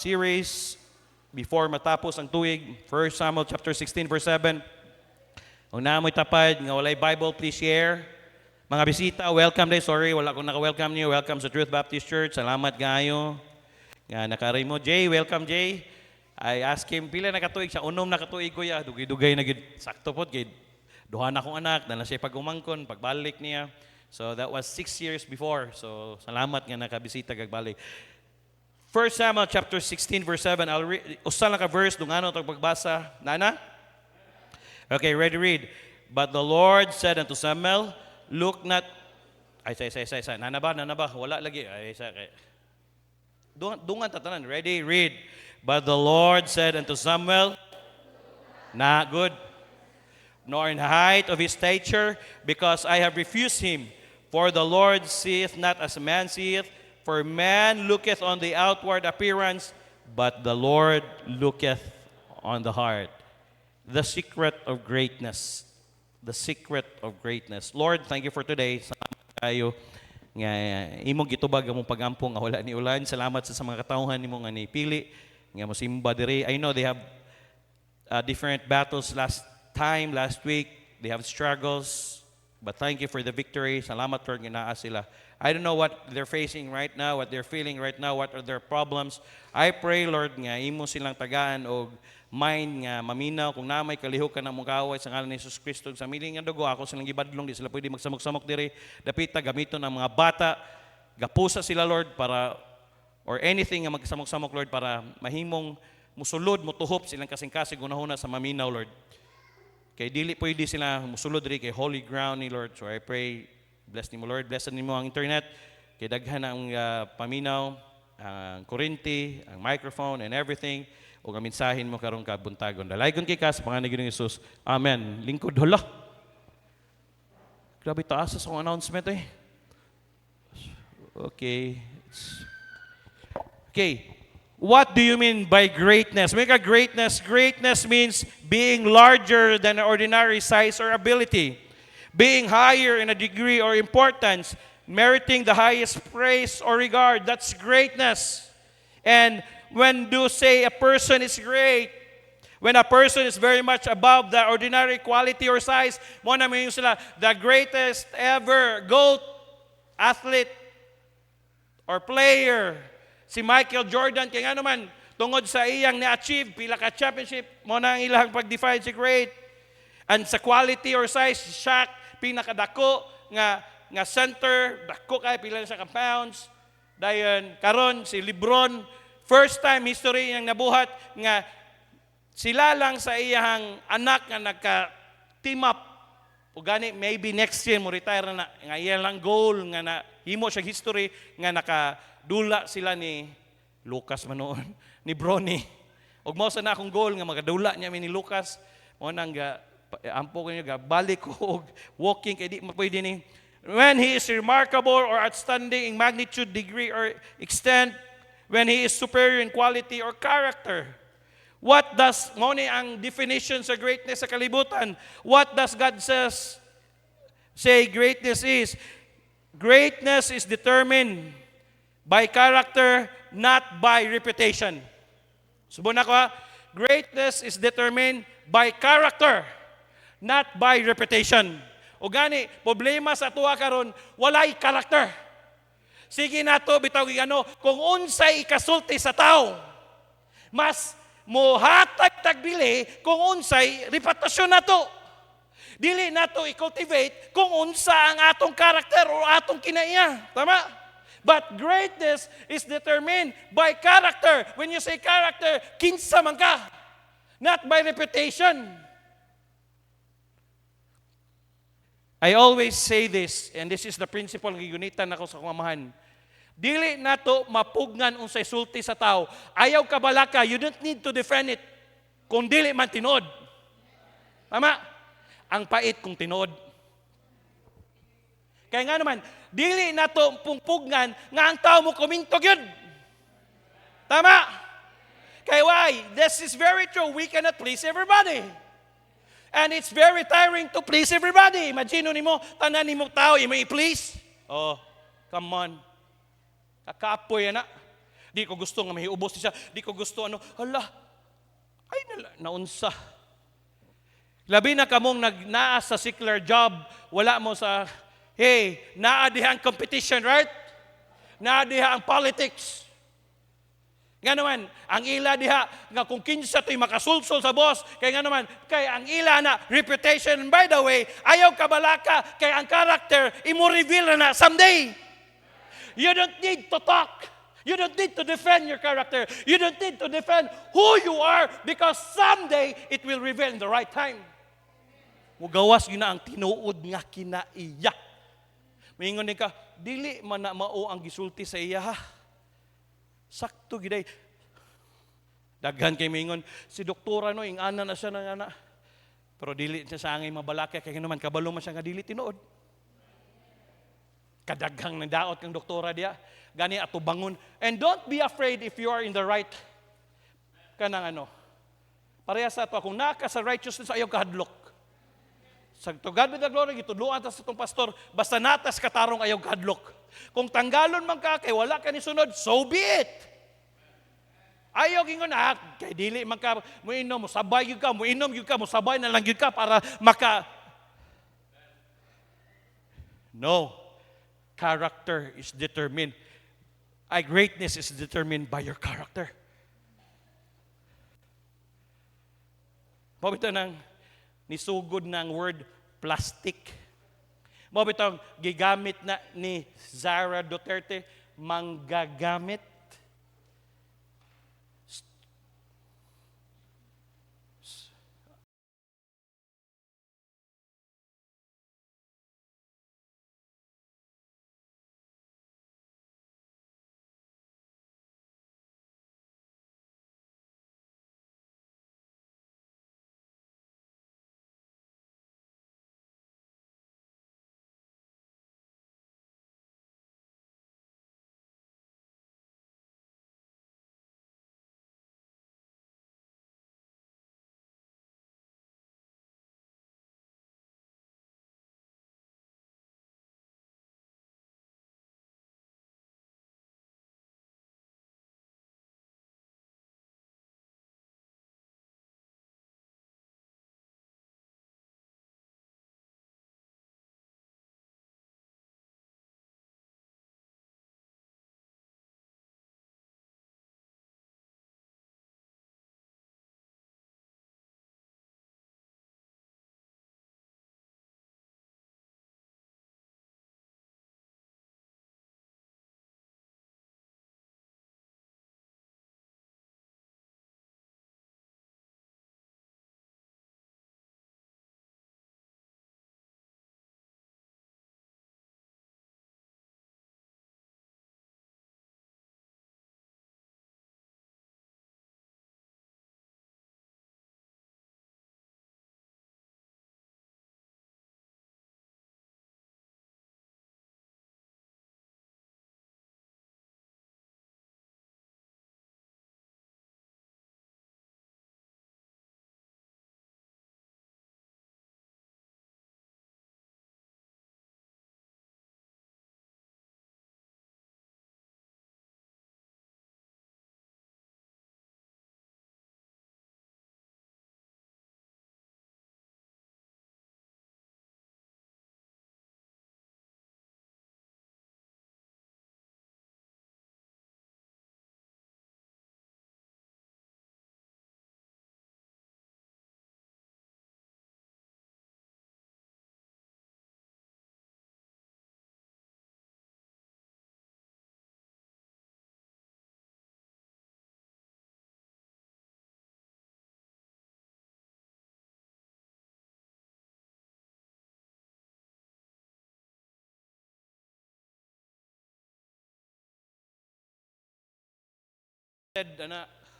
series before matapos ang tuig, 1 Samuel chapter 16 verse 7. Kung naamoy tapad, nga walay Bible, please share. Mga bisita, welcome day. Sorry, wala akong naka-welcome niyo. Welcome sa Truth Baptist Church. Salamat kayo. Nga nakaray mo. Jay, welcome Jay. I asked him, pila nakatuig siya. Unom nakatuig ko ya. Dugay-dugay na gid. Sakto po. Duha na akong anak. Dala siya pag-umangkon, pagbalik niya. So that was 6 years before. So salamat nga nakabisita kagbalik. 1 Samuel chapter 16 verse 7. I'll read usa lang ka verse dung ano tong pagbasa. Nana? Okay, ready read. But the Lord said unto Samuel, look not ay say. Nana ba? Wala lagi. Ay say. Dungan tatanan. Ready read. But the Lord said unto Samuel, not good, nor in height of his stature, because I have refused him. For the Lord seeth not as a man seeth. For man looketh on the outward appearance, but the Lord looketh on the heart. The secret of greatness. The secret of greatness. Lord, thank you for today. Salamat kayo nga imong gitubag among pag-ampong nga wala ni ulan. Salamat sa mga katawhan nimo nga nipili nga mosimba diri. I know they have different battles last week. They have struggles, but thank you for the victory. Salamat Lord nga naa sila. I don't know what they're facing right now, what they're feeling right now, what are their problems. I pray, Lord, nga imo silang tagaan o mind nga maminaw kung na may kalihukan ng mugaway sa ngalan ni Jesus Kristo sa miling nga dugo. Ako silang gibadlong, di sila pwede magsamok-samok diri. Dapita gamiton ang mga bata, gapusa sila, Lord, para or anything nga magsamok-samok, Lord, para mahimong musulod, mutuhop silang kasing-kasing unahuna sa maminaw, Lord. Kay dili pwede sila musulod diri kay holy ground ni Lord. So I pray, bless nimo Lord, bless nimo ang internet, kay daghan ang paminaw, ang kuryente, ang microphone and everything, ug ang mensahen mo karong kabuntagon. Dalaygon kay ka sa pangalan ni Ginoong Hesus. Amen. Lingkod hala. Grabe taas sa announcement eh. Okay. What do you mean by greatness? Make a greatness. Greatness means being larger than an ordinary size or ability, being higher in a degree or importance, meriting the highest praise or regard. That's greatness. And when do say a person is great, when a person is very much above the ordinary quality or size, mo na may sila, the greatest ever GOAT athlete or player, si Michael Jordan, kaya nga naman, tungod sa iyang na-achieve, pila ka championship, mo na ang ilang pag-define si great. And sa quality or size, Shaq, pinakadako nga center, dako kay pila sa pounds. Dayon karon si LeBron, first time history niyang nabuhat nga sila lang sa iyang anak nga nagka-team up. O gani, maybe next year mo retire na nga iya lang goal nga na himo siya history nga nakadula sila ni Lucas manoon, ni Bronny. Og mao sa na akong goal nga makadula niya ni Lucas, mo nang ampo ko niya balik ko walking kay di mapwede ni when he is remarkable or outstanding in magnitude, degree or extent, when he is superior in quality or character. What does mo ni ang definition sa greatness sa kalibutan? What does God say greatness is? Greatness is determined by character, not by reputation. Subon ako ha? Greatness is determined by character, not by reputation. O gani, problema sa tuwa karon, walay karakter. Sige nato bitaw ano, kung unsay ikasulti sa tao, mas mohatag tagbili kung unsay reputasyon nato. Dili nato i-cultivate kung unsa ang atong karakter o atong kinaiya. Tama? But greatness is determined by character. When you say character, kinsa man ka, not by reputation. I always say this, and this is the principle ng gigunitan ako sa kumamahan. Dili nato mapugnan unsay sulti sa tao. Ayaw ka balaka, you don't need to defend it kung dili man tinod. Tama? Ang pait kung tinod. Kaya nga naman, dili nato pungpugnan nga ang tao mo kumintog yun. Tama? Kaya why? This is very true. We cannot please everybody. And it's very tiring to please everybody. Imagine mo, tanan ni mo tao, i-please. Oh, come on. Kakaapoy na. Di ko gusto nga mahiubos siya. Di ko gusto hala, ay naunsa. Labi na kamong naa sa secular job, wala mo sa, hey, naa diha ang competition, right? Naa diha ang politics. Nga naman, ang ila diha, nga kung kinsa to'y makasulsol sa boss, kay nga naman, kay ang ila na reputation, by the way, ayaw kabalaka, kay ang character, imo-reveal na someday. You don't need to talk. You don't need to defend your character. You don't need to defend who you are, because someday, it will reveal in the right time. Mugawas yun na ang tinuod nga kinaiya. Maingon ka, dili man na mao ang gisulti sa iya ha. Sakto giday. Daghan kay mingon si doktora no ingana na siya nang ana. Pero dili siya sa angay mabalaka kay naman kabalo man siya nga dili tinuod. Kadaghang nadaot kang doktora diya. Gani ato bangon. And don't be afraid if you are in the right kanang Pareha sa ato kung naka sa righteousness ayaw kahadlok. Sa to God be the glory gitudloan ta sa tong pastor basta natas katarong ayaw kahadlok. Kung tanggalon man ka kay wala ka ni sunod, so be it. Ayaw gingon kay dili man ka muinom, musabay gyud ka, muinom gyud ka, musabay na lang gyud ka para maka. No. Character is determined. Greatness is determined by your character. Mabito nang nisugod ng word plastic. Mo bitong gigamit na ni Sara Duterte, manggagamit.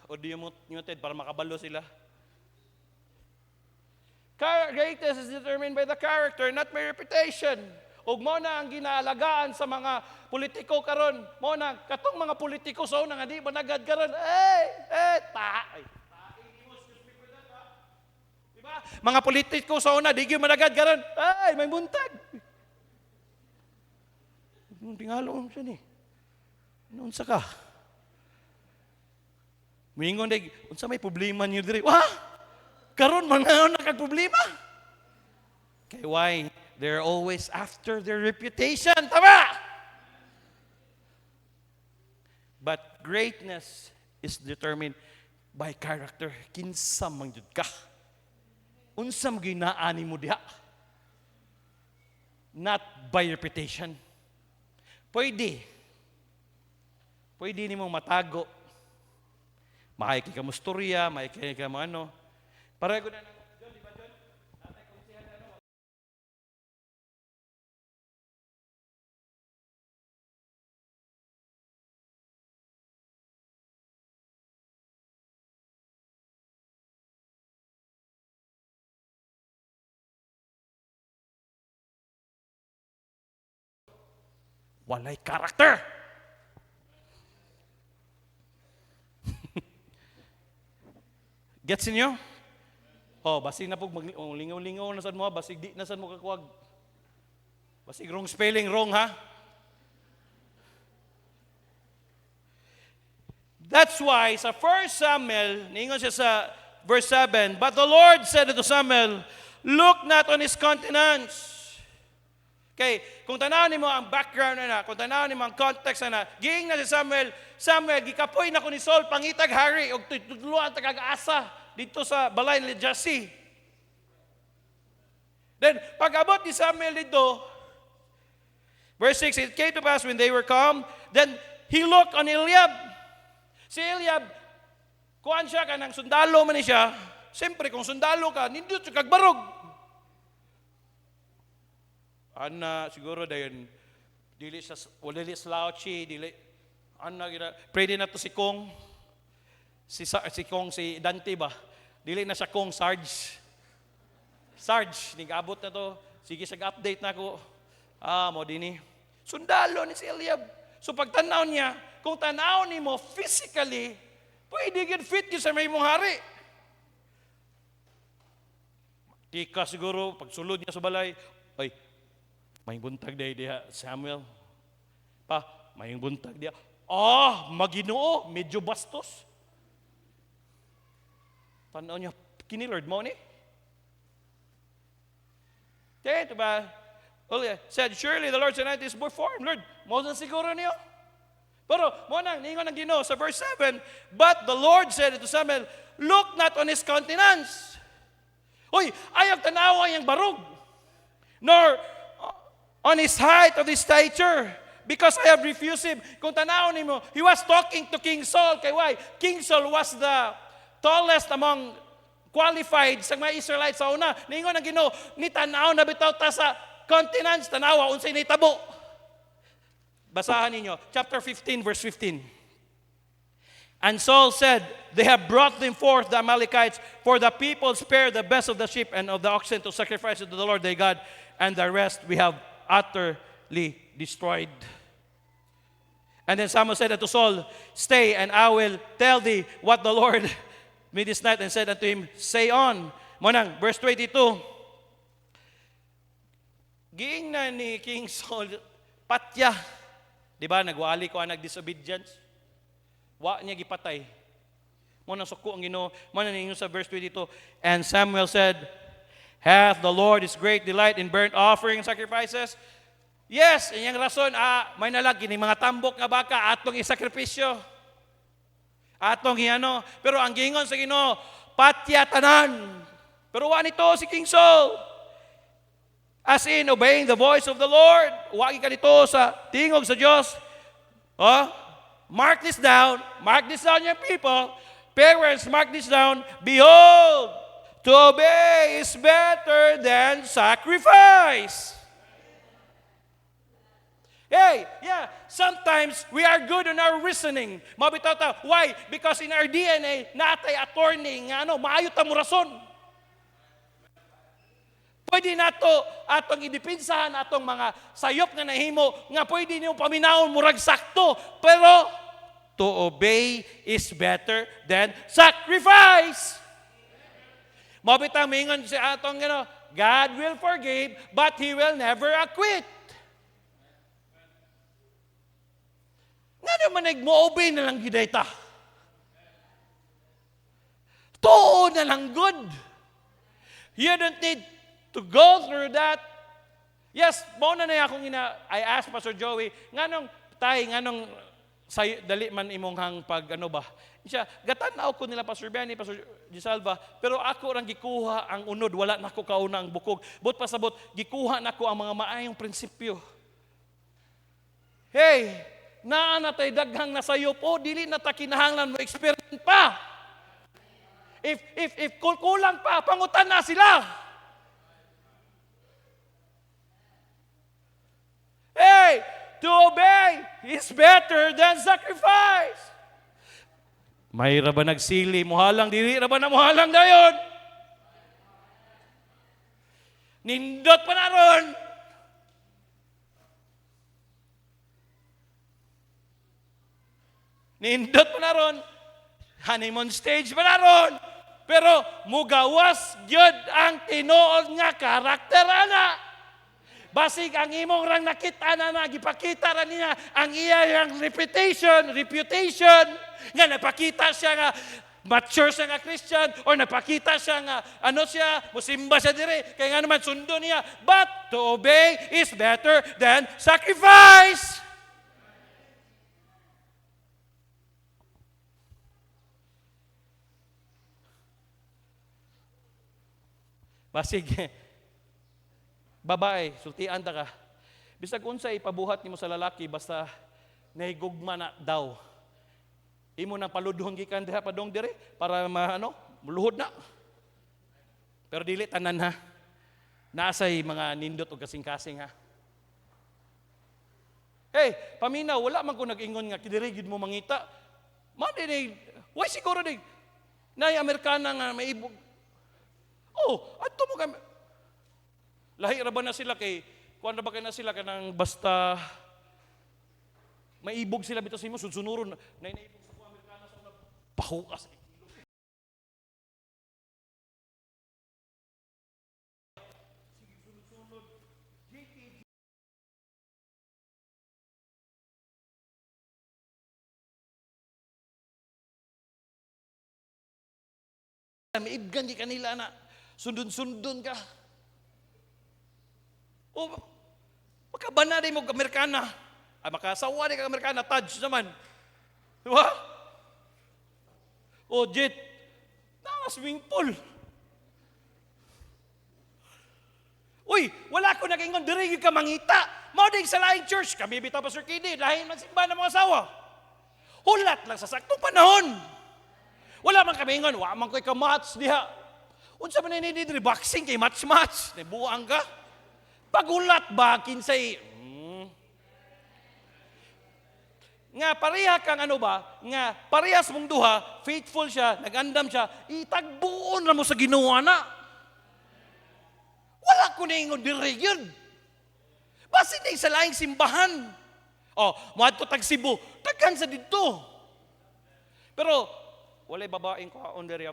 Audio muted para makabalo sila. Greatness is determined by the character, not by reputation. Ug mo na ang ginaalagaan sa mga politiko karon. Mo na katong mga politiko sa una nga di managad karon. Diba? Mga politiko sa una di gyud managad karon. May buntag. Tingalo siya ni. Noon sa ka. Mingon day, unsa may problema niyo diri? Wah! Karon man nga nagka-problema. Kay why? They're always after their reputation. Tama! But greatness is determined by character. Kinsa man jud ka. Unsa mo ginaani mo diha? Not by reputation. Pwede nimong matago. Maayki ka mo storya, maayki ka mo ano. Pareho na John, di ba John? Natay kong siya na ano. Walay karakter. Gets niyo? Oh, basig na pug lingaw-lingaw na sad mo, basig di na sad mo kakuwag. Basig wrong spelling, wrong ha? That's why sa 1 Samuel, ningon siya sa verse 7, but the Lord said to Samuel, look not on his countenance. Okay, kung tanawin mo ang background na, kung tanawin mo ang context na, giing na si Samuel, gikapoy na ko ni Saul, pangitag hari, o tutuluan tagag-asa dito sa balay ni Jesse. Then, pag-abot ni Samuel dito, verse 6, it came to pass when they were come, then he looked on Eliab. Si Eliab, kuhan siya ka ng sundalo man siya, siyempre kung sundalo ka, nindot siya kagbarog. Ana siguro dayon dili slouchy, dili ana gina pwede na to si Kong si Kong si Dante ba, dili na siya Kong Sarge nigabot na to, sige sag-update na ko mo dinhi sundalo ni si Eliab. So pagtanaw niya, kung tanaw nimo physically, pwede gid fit gyud sa may mong hari. Tika siguro pagsulod niya sa balay, ay may buntag diha Samuel. Pa, may buntag diha. Maginoo, medyo bastos. Tanaw niya, kini Lord mo ni? Okay, diba? Said, surely the Lord's anointing is before him. Lord, mo na siguro niyo. Pero, mo nang, ningon ng Ginoo sa verse 7, but the Lord said to Samuel, look not on his countenance. Uy, ayaw tanawa yung barog. Nor on his height of his stature, because I have refused him. Kung tanaw nimo, he was talking to King Saul. Kay why? King Saul was the tallest among qualified sa mga Israelites sa una. Ningon ang Ginoo, ni tanaw na bitaw ta sa countenance, tanawa unsay nitabo. Basahan ninyo, chapter 15, verse 15. And Saul said, they have brought them forth, the Amalekites, for the people spared the best of the sheep and of the oxen to sacrifice to the Lord their God, and the rest we have utterly destroyed. And then Samuel said unto Saul, stay, and I will tell thee what the Lord me this night, and said unto him, say on. Monang, verse 22. Giing na ni King Saul, patya. Diba, nagwali ko ang nag-disobedience. Wa niya gipatay. Monang suko ang Ginoo. Monang ninyo sa verse 22. And Samuel said, hath the Lord his great delight in burnt offering and sacrifices? Yes, inyang rason, may nalagi ni mga tambok nga baka, atong isakripisyo. Atong iano. Pero ang gingon sa Ginoo, patya tanan. Pero wa nito si King Saul. As in, obeying the voice of the Lord. Wagi ka nito sa tingog sa Diyos. Mark this down, your people. Parents, mark this down. Behold, to obey is better than sacrifice. Hey, yeah, sometimes we are good in our reasoning. Mabitaw ta. Why? Because in our DNA, natay attorney, maayo ta mo rason. Pwede na to atong idipinsahan atong mga sayop nga nahimo, nga pwede niyo paminawon murag sakto. Pero, to obey is better than sacrifice. Mabitaw mingon si atong, God will forgive, but He will never acquit. Nga naman nag-mo-obey na lang gidayta. Tuo na lang good. You don't need to go through that. Yes, mauna na akong I asked Pastor Joey, nganong dali man imong hang pag ano ba? Siya, gatanaw ko nila Pastor Benny, Pastor Gisalva, pero ako rang gikuha ang unod, wala nako kauna ang bukog. But pasabot, gikuha nako ang mga maayong prinsipyo. Hey, naa na tay daghang nasayop o dili na ta kinahanglan mo experience pa. If kulang pa, pangutan na sila. Hey, to obey is better than sacrifice. May ra ba nagsili? Muhalang diri ra ba na muhalang dayon? Nindot pa na ron. Nindot pa na ron. Honeymoon stage pa na ron. Pero mugawas gyud ang tinuod nga karakter ana. Basig ang imong rang nakita na gipakita ra niya ang iyang reputation nga napakita siya nga mature siya nga Christian or napakita siya nga musimba siya dire kay nga naman sundo niya. But to obey is better than sacrifice. Basig, babae, sultian ta ka. Bisag unsay ipabuhat nimo sa lalaki, basta nahigugma na daw. Imo nang paludhon gikan diha padong dire para muluhod na. Pero dili tanan ha. Naasay mga nindot o kasing-kasing ha. Hey, paminaw, wala man ko nag-ingon nga kidiri gid mo mangita. Madi why siguro dig? Nay Amerikana nga may ibog. Oh, ato mo kami. Lahi ra ba na sila kay kuan ra ba kay na sila kanang basta maibog sila bitaw sa imo sunsunuron na naibog sa Amerikana sa pahukas. Maibgan di kanila na sundon-sundon ka. O, makabana din mo Amerikana. Makasawa din ka Amerikana, touch naman. Diba? O, jet, swimming pool. Uy, wala ko nag-ingon, dirigid ka mangita. Mao din sa laing church, kami bitaw Pastor Kidi, lahin man simba ng mga asawa. Hulat lang sa saktong panahon. Wala man kami ingon, wala man ko'y ka-match diha. Unsa man ni boxing kay match-match, nabuang ka. Pagulat ba kinsay? Nga pareha kang nga parehas mong duha, faithful siya, nagandam siya, itagbuon na mo sa Ginoo na. Wala ko na ingon diri yun. Basi na sa laing simbahan. Oh, muadto tag Cebu, tagkan sa dito. Pero walay babaeng kaon diri.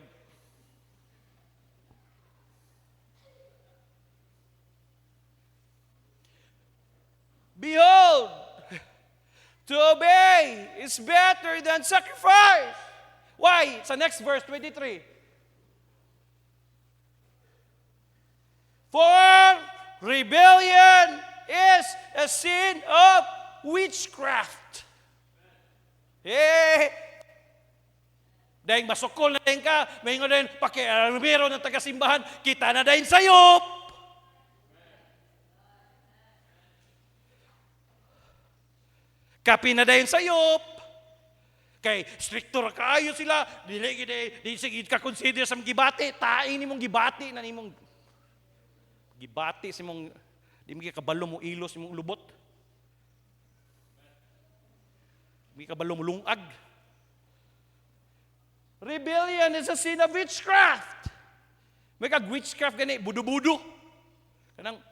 Behold, to obey is better than sacrifice. Why? Sa next verse, 23. For rebellion is a sin of witchcraft. Dahil masukol na din ka, may nga din, pakialamero ng taga-simbahan, kita na din sayop. Kapi na dayon sayop. Kay strictor kaayo sila, dili sige ka consider sa gibati, taing nimong gibati na nimong gibati sa imong di mo kabalo mo ilos imong lubot. Di kabalo mo lungag. Rebellion is a sin of witchcraft. May kag witchcraft gani budo-budo. Kanang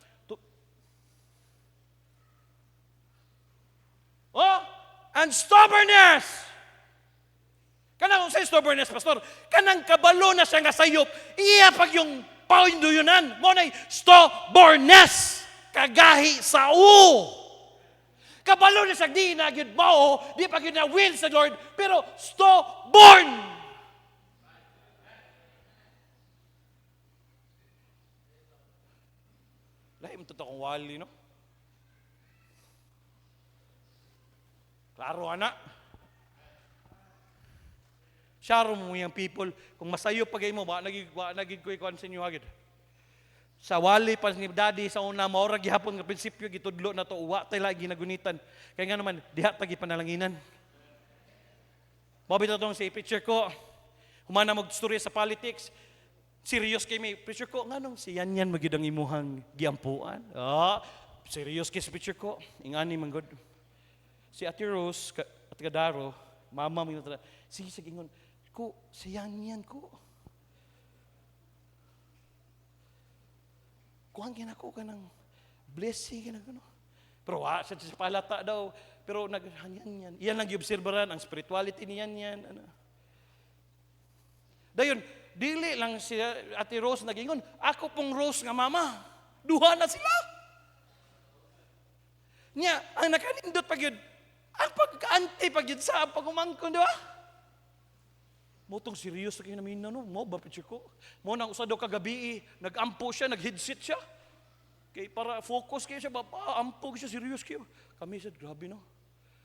and stubbornness. Kanang sa stubbornness, pastor, kanang kabalo na siya nga sayop, iya pag yung paunduyonan, mo na'y stubbornness, kagahi sa Kabalo na siya, di na yun mo, di pag yun na will sa Lord, pero stubborn. Unto akong wali, no? Klaro, anak. Syaro mo yung people, kung masayo pagay mo, ba nagig ko ikuan sa inyo agad. Sa wali pa ni daddy sa una, maura gihapon nga prinsipyo, gitudlo na to, uwa tayo lagi ginagunitan. Kaya nga naman, diha tagi panalanginan. Mabito itong si picture ko, humana mag-story sa politics, serious kay may picture ko, nga nung si Yan magidang imuhang giampuan. Serious kay sa picture ko, ingani manggod. Si Ate Rose, at Gadaro, mama mo yung sige, ingon, ko, si Yan ko. Kuhan ginako ka ng blessing, ginako. Pero sa palata daw, pero naghanyan yan. Iyan lang giobserbaran, ang spirituality ni yan. Ano. Dayon, dili lang si Ate Rose nagingon, ako pong Rose nga mama. Duha na sila. Nya, ang nakanindot pag yun, ang pagka-anti pag yun sa pagumangkon, di ba? Motong serious kayo namin na, no? Mo ba, picture ko? Mo nang usado kagabi, nag-ampo siya, nag-headset siya. Kaya para focus kayo siya, ampo siya, serious kayo. Kami said, grabe, no?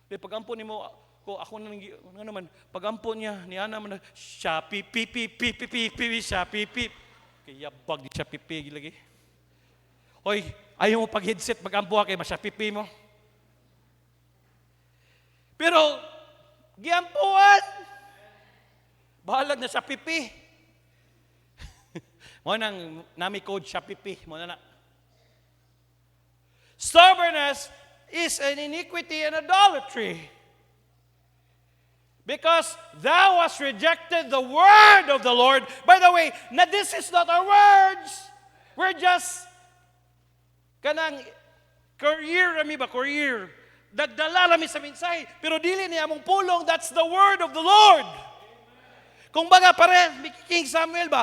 Kaya pag-ampo ni mo, ako na naman, pag-ampo niya, ni Ana man, siya, pipi, siya, pipi. Kaya bag di siya, pipi, lagi. Hoy, ayaw mo pag-headset, pag-ampo ka, masya, pipi mo. Pero, giampuan, bahalag na sa pipi. Mo nang nami code siya pipi. Mo na. Stubbornness is an iniquity and idolatry. Because thou hast rejected the word of the Lord. By the way, this is not our words. We're just kanang courier. Dagdala lami sa mensahe. Pero dili niya among pulong, that's the word of the Lord. Kung baga pare, King Samuel ba,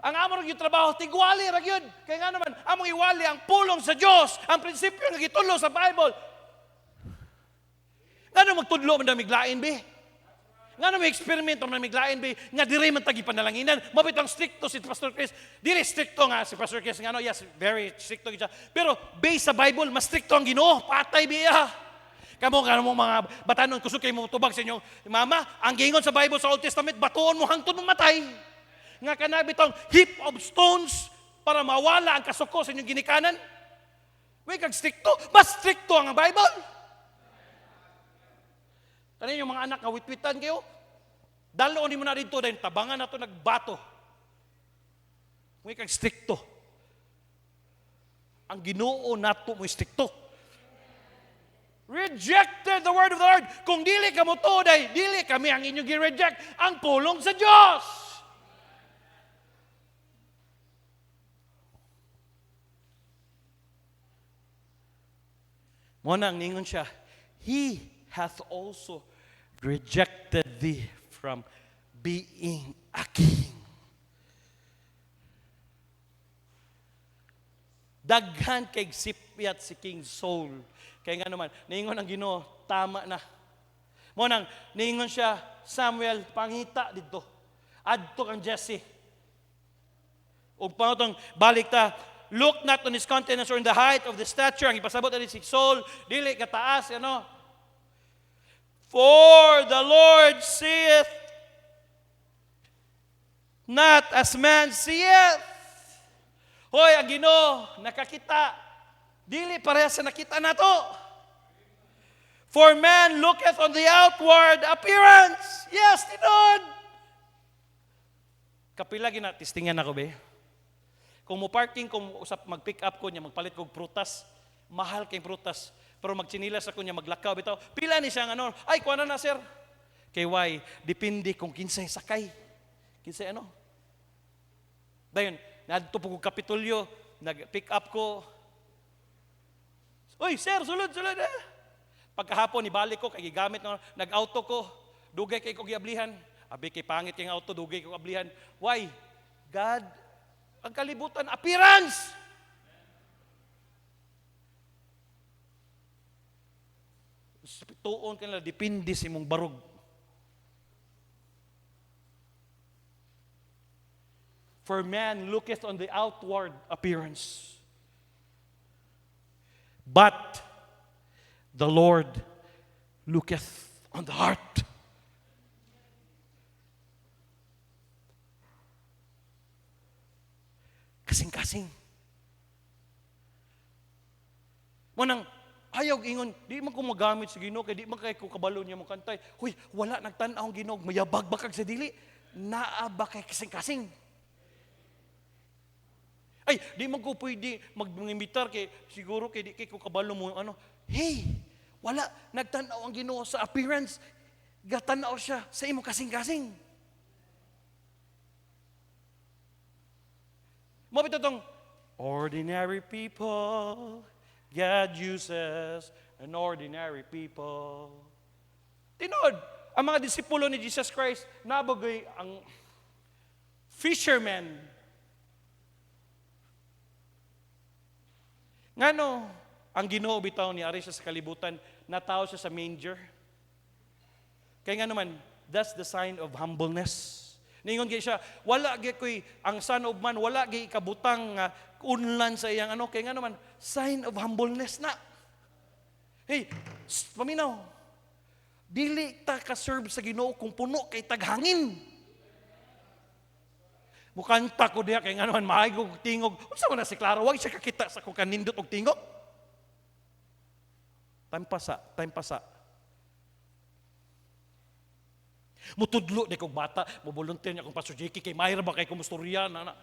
ang among yung trabaho, tigwali ra yun. Kaya nga naman, among iwali ang pulong sa Diyos, ang prinsipyo nga gitulo sa Bible. Nga naman magtudlo man na miglain, be? Nga naman eksperimento man miglain, be? Nga diri man tagi panalanginan. Mabitang stricto si Pastor Chris. Diri stricto nga si Pastor Chris. Nga no, yes, very stricto siya. Pero based sa Bible, mas stricto ang Ginoo. Patay, biya. Kamo mga batanon, kusog kayo mo tubag sa inyo. Mama, ang gingon sa Bible sa Old Testament, batuon mo hangtod mong matay. Nga kanabitong heap of stones para mawala ang kasuko sa inyong ginikanan. May kag stricto. Mas stricto ang Bible. Tanin yung mga anak nga witwitan kayo. Daloon mo na dito dahil tabangan na ito nagbato. May kag stricto. Ang Ginoo nato mo stricto. Rejected the word of the Lord. Kung dili ka mo to, dili kami ang inyong gi-reject. Ang pulong sa Diyos. Muna ang ningon siya, He hath also rejected thee from being a king. Daghan kay sipyat si King Saul. Kaya nga naman, ningon ang Ginoo, tama na. Muna ningon siya, Samuel, pangita dito. Adto kang Jesse. O pangutong balik ta, look not on his countenance or in the height of the stature. Ang ipasabot na si Saul, dili kataas, ano? For the Lord seeth not as man seeth. Hoy, ang Ginoo, nakakita. Dili pareha sa nakita nato. For man looketh on the outward appearance. Yes, tinod. Kapila ginatistingan ako, be? Kung mo parking, kung usap mag-pick up ko niya, magpalit kong prutas, mahal kayong prutas. Pero magchinilas ako niya, maglakaw, bitaw. Pila ni siya, ano, ay, kuha na sir. Kay why? Depende kung kinsay sakay. Kinsay ano? Dayon, nadto po kong Kapitolyo, nag-pick up ko. Uy, sir, sulod. Pagkahapon, ibalik ko, kay gigamit, nag-auto ko, dugay kay ko giablihan. Abi kay pangit kay auto, dugay ko ablihan. Why? God, ang kalibutan, appearance. Tuon ka nila, depende sa imong barog. For man looketh on the outward appearance. But the Lord looketh on the heart. Kasing-kasing. Manang, ayaw ingon, di man ko magamit sa Ginoo kay di man kay ko kabalo niya mo kantay. Huy, wala nagtan-aw ang Ginoo, mayabag bakag sa dili. Naa ba kay kasing-kasing? Ay, di man ko pwede mag-imitar kay siguro kay di kay ko kabalo mo ano. Hey, wala nagtan-aw ang Ginoo sa appearance. Gatan-aw siya sa imo kasing-kasing. Mabito tong ordinary people. God uses an ordinary people. Tinod, ang mga disipulo ni Jesus Christ, nabagay ang fishermen. Ngano, ang Ginoo bitaw ni ari siya sa kalibutan, natao siya sa manger. Kaya nga naman, that's the sign of humbleness. Ningon gyud siya, wala gyud koy ang Son of Man, wala gyud kabutang unlan sa iyang ano, kaya nga naman sign of humbleness na. Hey, paminaw. Dili ta ka serve sa Ginoo kung puno kay taghangin. Mukanta ko diha kay nga naman maayog tingog. Unsa man na si Clara, wag siya kakita sa kung kanindot og tingog. Time pasa. Mutudlo ni kong bata, mubuluntir niya kong Pastor Jiki, kay Mayra ba kay kumusturya na.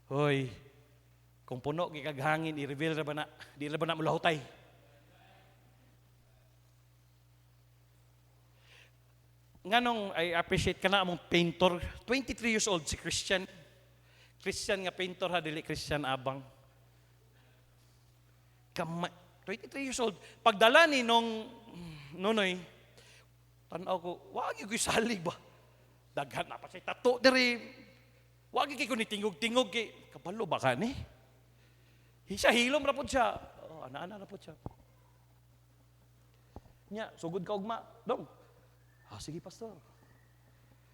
Hoy, kung puno kay kaghangin, i-reveal na ba na, di na ba na mulahutay. Nganong I appreciate ka na among painter, 23 years old si Christian. Christian nga painter ha, dili Christian abang. 23 years old. Pagdala ni nung nunoy, tanaw ko, wag yung salig ba? Daghan na pa siya tato diri. Wag yung ni tingog-tingog kay kabalo ba ka ni? Siya hilom ra pod siya. Oh, ana-ana ra pod siya. Nya, sugod ka ugma. Dong. Sige pastor.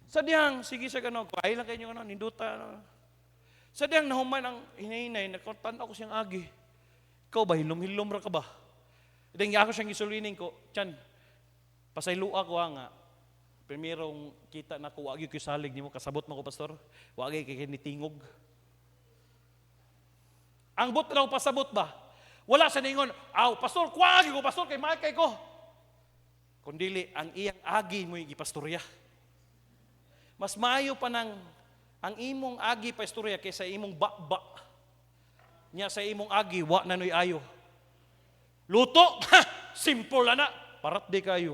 Sadyang sige siya gano, kay lang kayo ano, ninduta ano. Sadyang nahuman ang hinahinay, nakotanaw ko siyang agi. Ikaw ba hilom-hilom ra ka ba? Ding ako siyang gisulinin ko, tiyan. Pasaylo ako nga. Primerong kita na ko, wagi ko salig nimo kasabot mo ko pastor. Wagi kay kinitingog. Ang but raw pasabot ba? Wala sa ningon, pastor, wagi ko pastor kay makay ko. Kundili ang iyang agi mo gipastorya. Mas maayo pa nang ang imong agi pastorya kaysa imong ba. Nya sa imong agi wa nanoy ayo. Luto, simple na. Parat di kayo.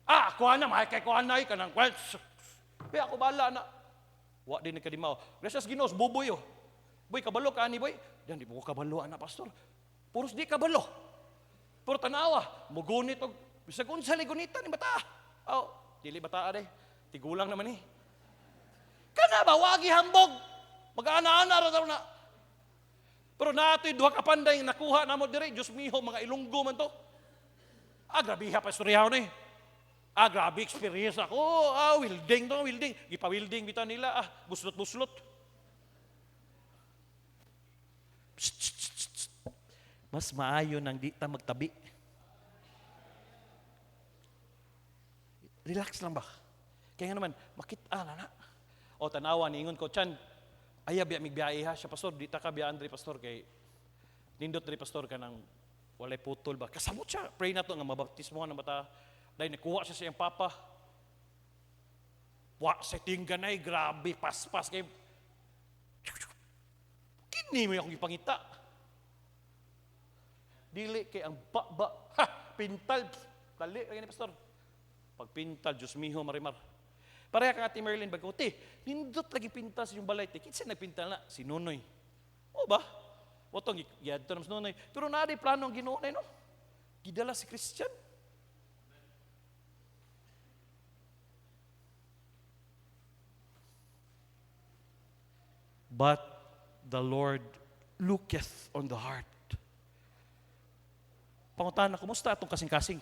Kuha na, makikay kuha na, kanang kwels. Kaya ako bala na. Wa din nagkadimaw. Gracias Ginoo, buboy oh. Boy, kabalo ka ani boy? Diyan, di po ko kabalo na pastor. Puros di kabalo. Puro tanawa, mugunit og bisag unsa ligunita ni bata. Dili bata day. Tigulang naman eh. Kana ba wagi hambog? Mag-ana-ana ra daw na. Pero natoy duha ka panday nakuha namo diri, Dios miho, mga Ilonggo man to. Grabe ha pastoryaw ni. Grabe experience ako. Wilding. Gipa-wilding bitaw nila. Buslot-buslot. Mas maayo nang di ta magtabi. Relax lang ba? Kaya nga naman, makita na. O tanawa, niingon ko, Chan, biya migbiyahe ha siya, pastor, di ta ka biyaan diri pastor, kay nindot diri pastor ka ng walay putol ba? Kasabot siya, pray na to nga mabaptismo nga ng bata. Dahil nakuha siya sa iyang papa. Sa tingganay, grabe, paspas kay kini mo akong ipangita. Dili kay ang pintal. Dali, kaya ni pastor. Pag pintal, Diyos miho, marimar. Pareha ka Ate Merlin, bagote, nindot lagi pintal sa yung balay. Kinsa nagpintal na? Si Nunoy. O ba? Otong, yadto naman si Nunoy. Pero nari plano ang Ginoo na, no? Gidala si Christian. But the Lord looketh on the heart. Pangutana, kumusta atong kasing-kasing?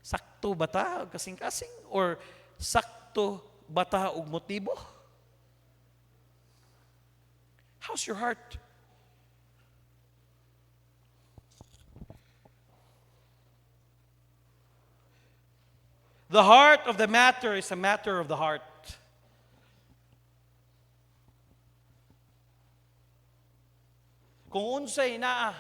Sakto ba ta og kasing-kasing? Or sakto ba ta og motibo? How's your heart? The heart of the matter is a matter of the heart. Kung unsay naa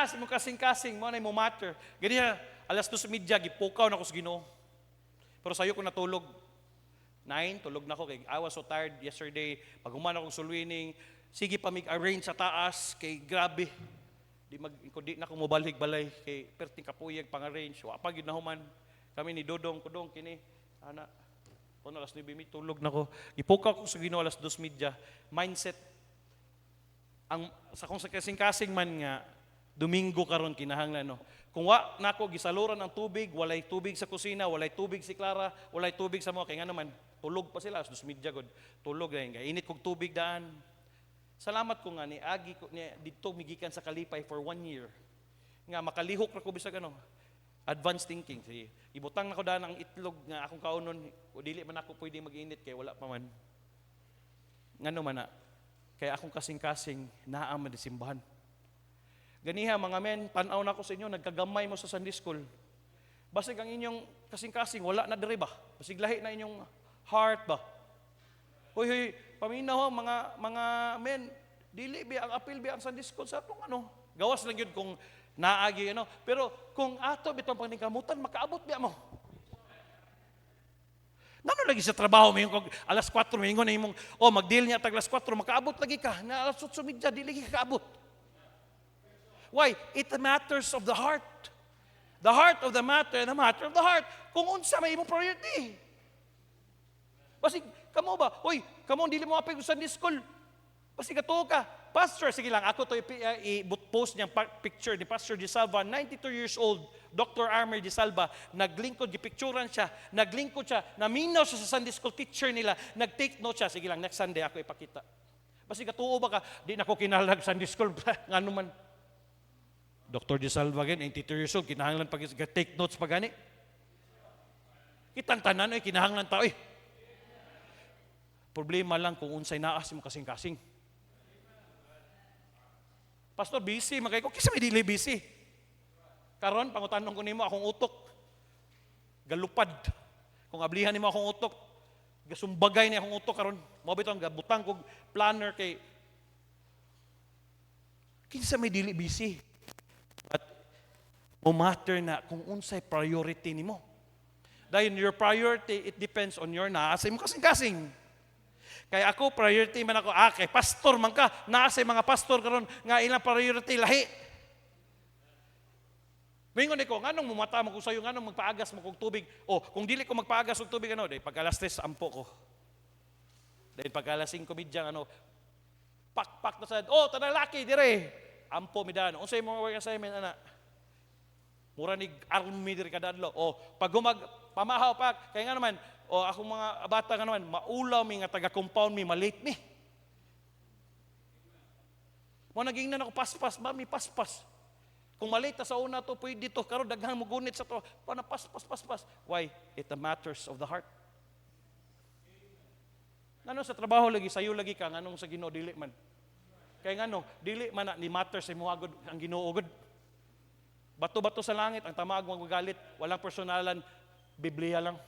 sa mo kasing-kasing mo na mo matter. Ganyan, alas 2:30 gipukaw na ko sa Ginoo. Pero sayo ko natulog. 9, tulog na ko kay I was so tired yesterday. Pag human akong sulwining, sige pa mig-arrange sa taas kay grabe. Di na ko mobalik balay kay perting kapuyag pang-arrange. Wa pa gid na human. Kami ni Dodong kudong kini ana. Kuno alas 9 tulog na ko. Gipukaw ko sa Ginoo alas 2:30. Mindset ang sa kung sa kasing-kasing man nga Domingo karon kinahanglan no. Kung wa nako gisaluran ang tubig, walay tubig sa kusina, walay tubig si Clara, walay tubig sa mo kay nga naman tulog pa sila 2:30 gud. Tulog dahil init kog tubig daan. Salamat ko nga ni agi ko ni didto migikan sa Kalipay for 1 year. Nga makalihok ra ko bisag ano. Advanced thinking. Sige. Ibutang nako daan ang itlog nga akong kaunon, o dili man ako pwede mag-init kay wala pa man. Ngano man na kay akong kasing-kasing naa man simbahan. Ganiha mga men, tanaw na ko sa inyo, nagkagamay mo sa Sunday School. Basig ang inyong kasing-kasing, wala na diri ba? Basig lahi na inyong heart ba? Hoy, paminaw ho, mga men, dili bi ang appeal bi ang Sunday School sa atong ano. Gawas lang yun kung naagi ano. Pero kung ato bitong paningkamutan, makaabot biya mo. Ngano lagi sa trabaho mo yung alas 4 mo ingon na imong magdeal niya tag alas 4 makaabot lagi ka na alas 8:30 dili lagi ka kaabot. Why? It matters of the heart. The heart of the matter and the matter of the heart. Kung unsa may imong priority. Basig kamo ba? Kamo dili mo apil sa Sunday School. Basig ato ka. Pastor, sige lang, ako to i-post niyang picture ni Pastor Di Salva, 92 years old, Dr. Armer Di Salva, naglingkod, gipicturan siya, naglingkod siya, naminaw siya sa Sunday School teacher nila, nag-take note siya, sige lang, next Sunday ako ipakita. Basig katuo ba ka, di na ko kinalag Sunday School, nga naman. Dr. Di Salva again, 82 years old, kinahanglan pag take notes pa gani. Kitang tanan, kinahanglan tao Problema lang kung unsay naas mo kasing-kasing. Pastor, busy. Magay ko, kisa may dili busy. Karon, pangutanong ko nimo akong utok. Galupad. Kung ablihan nimo akong utok, gasumbagay ni akong utok karon. Mao bitaw gabutang kog planner kay kinsa may dili busy. At mo matter na kung unsay priority nimo. Dahil your priority, it depends on your naasa mo kasing-kasing. Kaya ako, priority man ako, kay pastor man ka, naasa mga pastor karon nga ilang priority lahi. Mingon ko, nganong mumata mo ko sa'yo, nganong magpaagas mo kong tubig, kung dili ko magpaagas ng tubig, dahil pag alas 3, ampo ko. Dahil pag alas 5, midyang, pak na sa, tanalaki, dire, ampo mi daan. Unsay mga work assignment, ana? Mura ni army dire kadadlo. Pag pamahaw pa, kaya nga naman, akong mga bata nga naman, maulaw mi nga taga-compound mi, malate mi. Mo naging na ako paspas ba, mi paspas. Kung malate sa una to, pwede to, karon daghang mo gunit sa to, pana paspas. Why? It matters of the heart. Ngano sa trabaho lagi, sayo lagi ka, nganong sa Ginoo dili man. Kaya ngano, dili man na ni matters sa muagod ang Ginoo ugod. Bato-bato sa langit, ang tamag magalit, walang personalan, Biblia lang.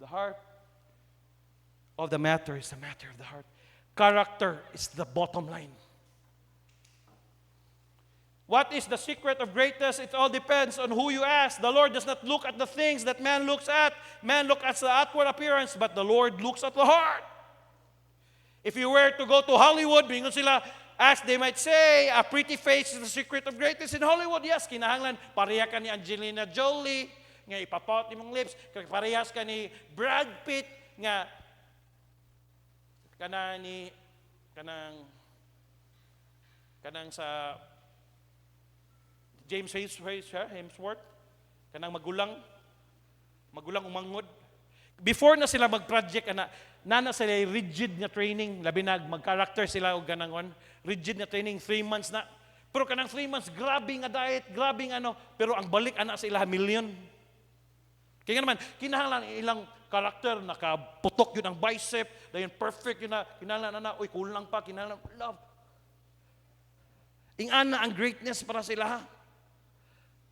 The heart of the matter is the matter of the heart. Character is the bottom line. What is the secret of greatness? It all depends on who you ask. The Lord does not look at the things that man looks at. Man looks at the outward appearance, but the Lord looks at the heart. If you were to go to Hollywood, bingon sila, as they might say, a pretty face is the secret of greatness in Hollywood. Yes, kinahanglan, pareha ka ni Angelina Jolie, nga ipapot ni mong lips, parehas ka ni Brad Pitt, nga kanang sa James Hemsworth, kanang magulang umangod. Before na sila mag-project, nana sila rigid na training, labi na mag-character sila o ganangon, rigid na training, 3 months na. Pero kanang 3 months, grabe nga diet, grabe nga pero ang balik sa ila million. Kaya naman, kinahanglan ilang karakter, nakaputok yun ang bicep, dahil perfect yun na, kinahanglan kulang pa, kinahanglan, love. Ingana ang greatness para sila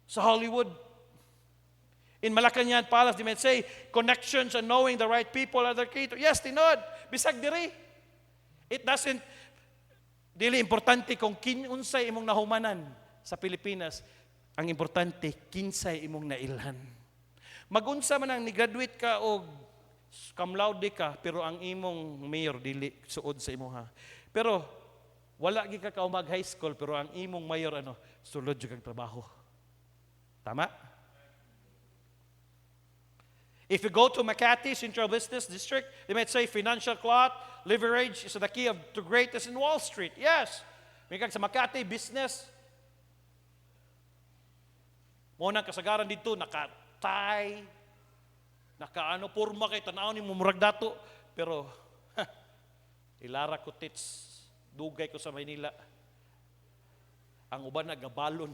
sa Hollywood. In Malacanang Palace, they might say, connections and knowing the right people are the key to... Yes, tinod. Bisag diri. It doesn't... Dili importante kung unsay imong nahumanan sa Pilipinas. Ang importante, kinsay imong nailhan. Magunsa man ang ni-graduate ka o cum laude ka, pero ang imong mayor dili suod sa imo ha. Pero wala gi ka mag high school, pero ang imong mayor sulod jud kag trabaho. Tama? If you go to Makati Central Business District, they might say financial clout, leverage is the key to greatness in Wall Street. Yes. May kag sa Makati business. Mo nang kasagaran dito naka-tie, porma kay tanaw ni mumurag dato, pero ilara ko tits, dugay ko sa Maynila. Ang uban nagabalon.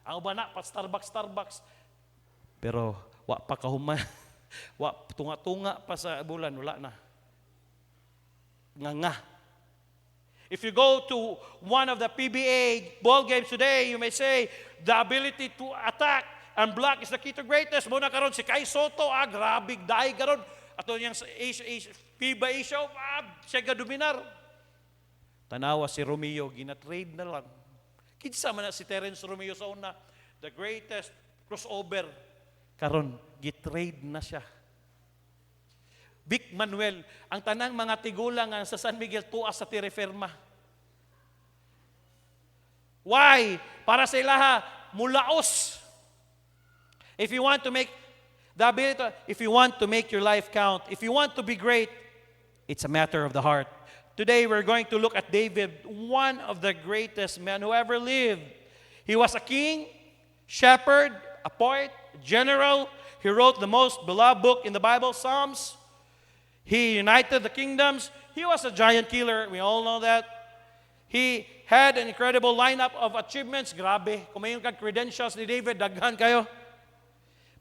Ang uban na pa Starbucks. Pero wa pa kahuman. Wa tunga-tunga pa sa bulan, wala na. Nga. If you go to one of the PBA ball games today, you may say, the ability to attack and block is the key to greatness. Muna karon si Kai Soto, grabe, dahi karon. Ato niyang FIBA Asia, siya gaduminar. Tanawa si Romeo, gina-trade na lang. Kinsa man na si Terence Romeo sa una, the greatest crossover. Karon, gitrade na siya. Vic Manuel, ang tanang mga tigulang sa San Miguel tuas sa Terreferma. Why? Para sa ilaha, mulaos. If you want to make the ability, if you want to make your life count, if you want to be great, it's a matter of the heart. Today we're going to look at David, one of the greatest men who ever lived. He was a king, shepherd, a poet, general. He wrote the most beloved book in the Bible, Psalms. He united the kingdoms. He was a giant killer. We all know that. He had an incredible lineup of achievements. Grabe. Kung may yung credentials ni David, daghan kayo.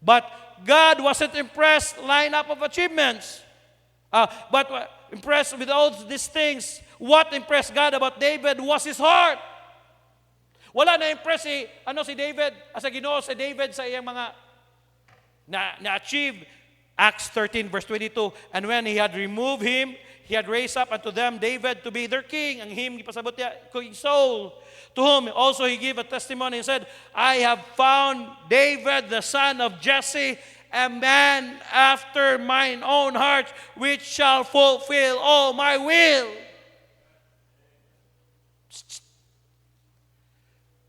But God wasn't impressed lineup of achievements. But impressed with all these things. What impressed God about David was his heart. Wala na-impress si David, sa Ginoo si David sa iyang mga na-achieve. Acts 13 verse 22, and when he had removed him, he had raised up unto them David to be their king. Ang him, gipasabot niya, King Saul, to whom also he gave a testimony and said, I have found David, the son of Jesse, a man after mine own heart, which shall fulfill all my will.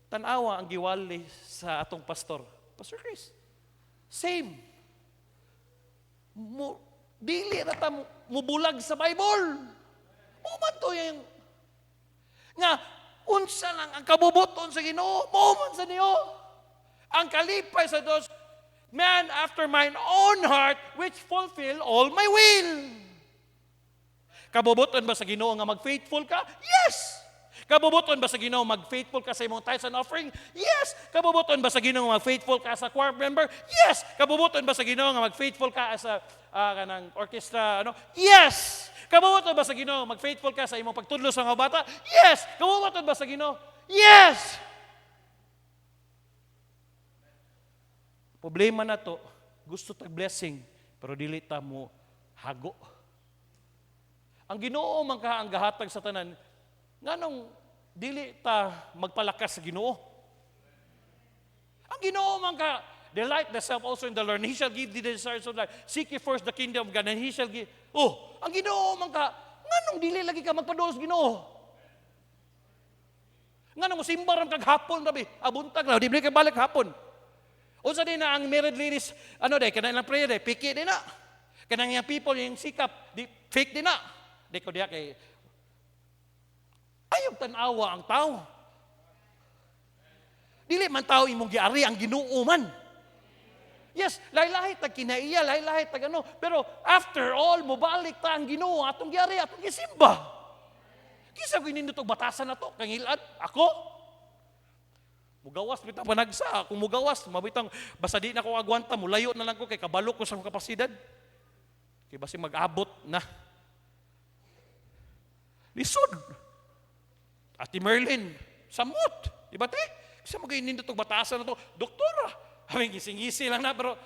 Tanawa ang giwali sa atong pastor. Pastor Chris, same. Dili na ta mubulag sa Bible. Muman to yung nga, unsa lang ang kabubuton sa Ginoo, muman sa niyo. Ang kalipay sa Dios, man after mine own heart, which fulfill all my will. Kabubuton ba sa Ginoo nga mag-faithful ka? Yes! Kabubuton ba sa Ginoo mag-faithful ka sa imong tithes and offering? Yes! Kabubuton ba sa Ginoo mag-faithful ka as a choir member? Yes! Kabubuton ba sa Ginoo nga mag-faithful ka as a kanang orchestra? Yes! Kabubuton ba sa Ginoo mag-faithful ka sa imong pagtudlo sa mga bata? Yes! Kabubuton ba sa Ginoo? Yes! Problema na to, gusto tag blessing, pero dili ta mo hago. Ang Ginoo man ka ang gahatag sa tanan, nganong dili ta magpalakas sa Ginoo. Ang Ginoo man ka, delight thyself also in the Lord, and He shall give thee the desires of life. Seek ye first the kingdom of God, and He shall give. Ang Ginoo man ka, nganong dili lagi ka magpaduol sa Ginoo? Nganong simbaran kag hapon rabi, abuntag na, di ka balik hapon. Unsa din na ang married ladies, kanang prayer piki din na. Kanang yung people yung sikap, di fake din na. Di ko diya kay ayaw tanawa ang tao. Dili man tao imong giari ang Ginoo man. Yes, lahi-lahi tag kinaiya, lahi-lahi tag pero after all mobalik ta ang Ginoo atong giari, atong gisimba. Kisa ko nindot og batasan na to, kangilad ako. Mugawas bitang panagsa, kung mugawas mabitang basta di na ko agwanta, mulayo na lang ko kay kabalo ko sa kapasidad. Kay basi mag-abot na. Lisod. Ati Merlin, samot. Di ba, te? Kasi mag-inindot itong batasan na to. Doktora! Aming gising-gisi lang na, pero,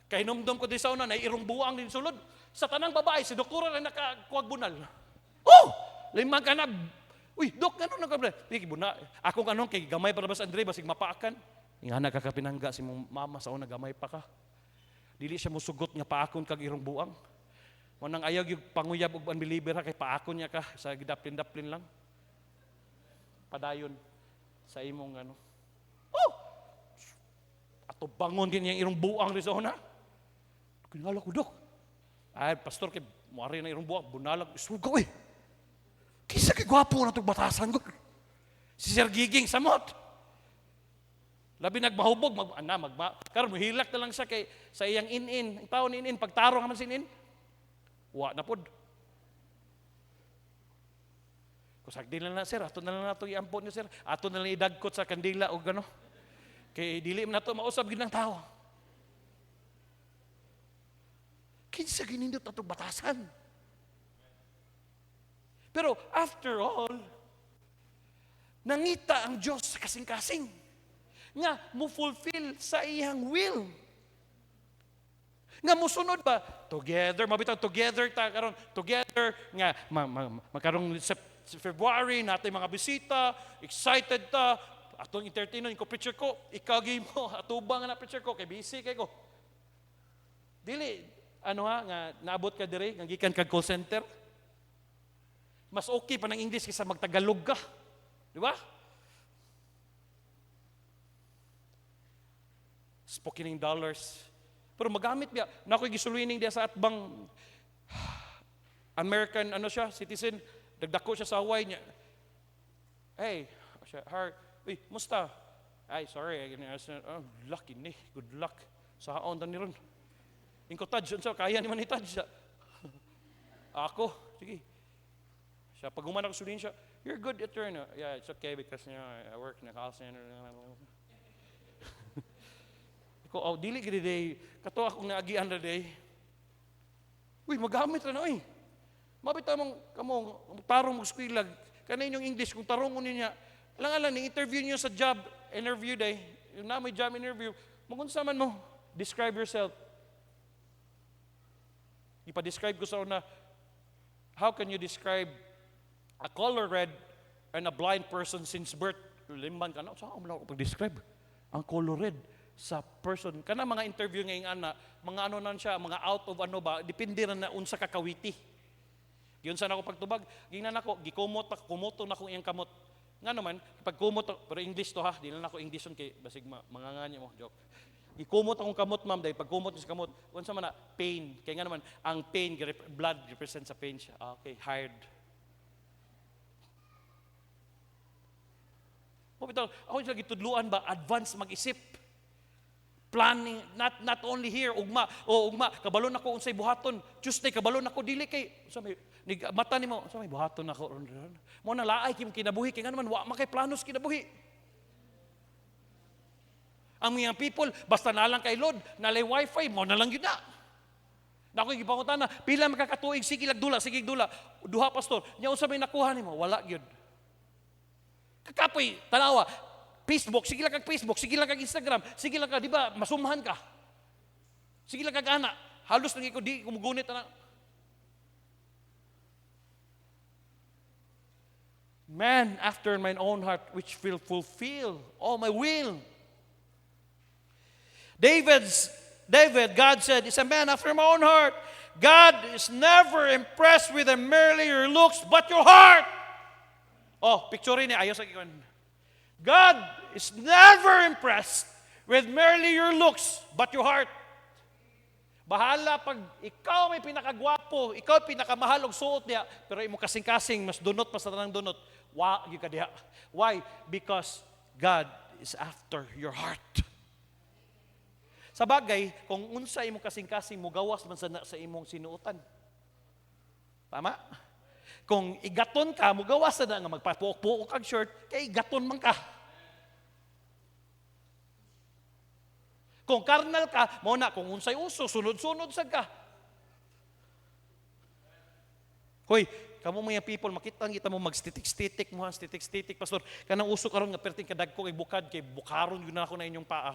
kay numdum ko din sa una, na irong buwang din sulod. Sa tanang babae, si doktora lang nakakuwag bunal. Oh! Limang ka na. Uy, dok, ano nagkabla? Hindi, buna. Akong anong, kay gamay para ba sa Andre, basig mapaakan. Nga nakakapinangga si mong mama sa una, gamay pa ka. Dili siya musugot nga paakon kag irong buwang. Manang ayaw yung panguyab og unbeliever ha, kay paakon niya ka sa gidaplin-daplin lang. Padayon sa imong ano. Oh! Ato bangon din yung irong buwang rin sa una. Kinala ko, dok. Ay, pastor, kay muari na irong buwang, bunalag, isugaw eh. Kisa kay gwapo na itong batasan ko. Si Sir Giging, samot. Labi nagmahubog, karon hilak na lang siya kay sa iyang in-in. Ang taon in-in, pagtarong naman sin-in. Wa na pod. Kusagdi na lang, sir. Ato na lang nato iampon niyo, sir. Ato na lang idagkot sa kandila o gano. Kay dili man nato mausab gid ng tao. Kinsa ginindot atong batasan. Pero after all, nangita ang Diyos sa kasing-kasing nga mo-fulfill sa iyang will. Nga musunod ba? Together, mabitaw together ta karon, together nga magkarong sa February natin mga bisita, excited ta, atong entertainer ko picture ko, ikagi mo atubang na picture ko kay busy kay ko. Dili nga naabot ka dire nga gikan kag call center. Mas okay pa ng English kaysa magtagalog ka. Di ba? Spoken in dollars. Pero magamit niya. Nako'y gisuluining diya sa atbang American, citizen. Dagdako siya sa Hawaii niya. Hey, uy, musta? Ay, sorry. Oh, lucky ni. Good luck. Sa haon ni ron. Ingko Taj, kaya ni man ni Taj. Ako, sige. Siya, pag umana ko sulihin siya, you're good attorney. Yeah, it's okay because I work in a call center. Ko dili gid day kato akong naagian na day. Uy, magamit ra na oy. Mabitaw mong kamo tarong mo eskwela kanay yung English kung tarongon niya. Alang ni interview niyo sa job interview day. Yung na may job interview, magunsa man mo describe yourself. Ipa-describe ko sa una, how can you describe a color red and a blind person since birth? Limban ka na, saan ako pag-describe? Ang color red sa person. Kana mga interview ngayong mga nan siya, mga out of depende na unsa kakawiti. Giyon sa nako pagtubag, gingnan nako, kumoto na ko iyang kamot. Nga naman, pag kumoto, pero English to ha, di na nako English kay basig manganganya mo, joke. Gikumot akong kamot, ma'am, dahil pag kumot niya sa kamot, unsa man na, pain. Kaya nga naman, ang pain, blood represents sa pain siya. Okay, hired. Ako siya gitudluan ba, advance mag-isip. Planning, not only here, ugma, kabalon ako unsay buhaton. Tuesday, kabalon ako, dili kay, mata ni mo, may buhaton ako. Mo na laay kim kinabuhi, kaya nga naman, wa makay planos kinabuhi. Ang mga people, basta na lang kay Lord, nalay wifi, mo na lang yun na. Nako'y gipangutan na, pila makakatuig, sige dula. Duha pastor, niya unsa may nakuha ni mo, wala yun. Kakapoy, tanawa, Facebook, sige lang kag Facebook, sige lang kag Instagram, sige lang ka, di ba, masumhan ka. Sige lang kag ana, halos nang ikaw, di kumugunit na. Man after mine own heart, which will fulfill all my will. David, God said, is a man after my own heart. God is never impressed with merely your looks, but your heart. Oh, picture niya, ayos sa ikon. God is never impressed with merely your looks, but your heart. Bahala pag ikaw may pinakagwapo, ikaw pinakamahal og suot niya, pero imo kasing-kasing, mas dunot pa sa tanang dunot. Wa gyud ka diha. Why? Because God is after your heart. Sa bagay, kung unsa imo kasing-kasing mo gawas man sa imong sinuotan. Tama? Kung igaton ka, mo gawas na nga magpapuok-puok kag shirt, kay gaton man ka. Kung karnal ka, mo na kung unsay uso, sunod-sunod sa ka. Hoy, kamo mga people, makita kita mo magstitik-stitik mo, stitik-stitik, pastor. Kanang uso karon nga perting kadagko kay bukad, kay bukaron yun na ako na inyong paa.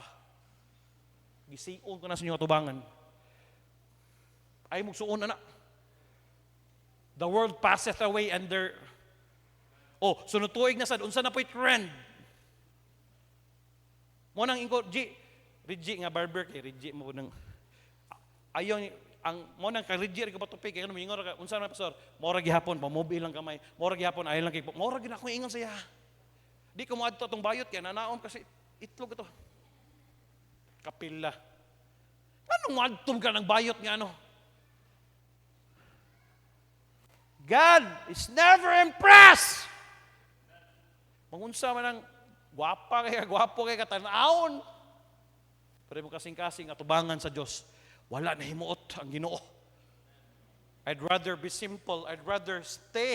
Gisiun ko na sa inyong atubangan. Ay mugsuon na. The world passeth away and there. Oh, sunod tuig na sad, unsa na po'y trend? Mo nang ingko, Reggie nga barber kay Reggie mo nang ayaw ang mo nang ka Reggie ko patupig kay ano mingon ka unsa na pastor? Mora gihapon pa-mobile lang kamay. Mora gihapon ayon lang kay mora gid ako ingon saya. Di ko moadto tong bayot kay nanaon kasi itlog ito. Kapila. Anong moadto ka ng bayot nga ano? God is never impressed. Mangunsa man ang gwapo kay katanaon. Pero mo kasing-kasing atubangan sa Dios, wala na himuot ang Ginoo. I'd rather be simple. I'd rather stay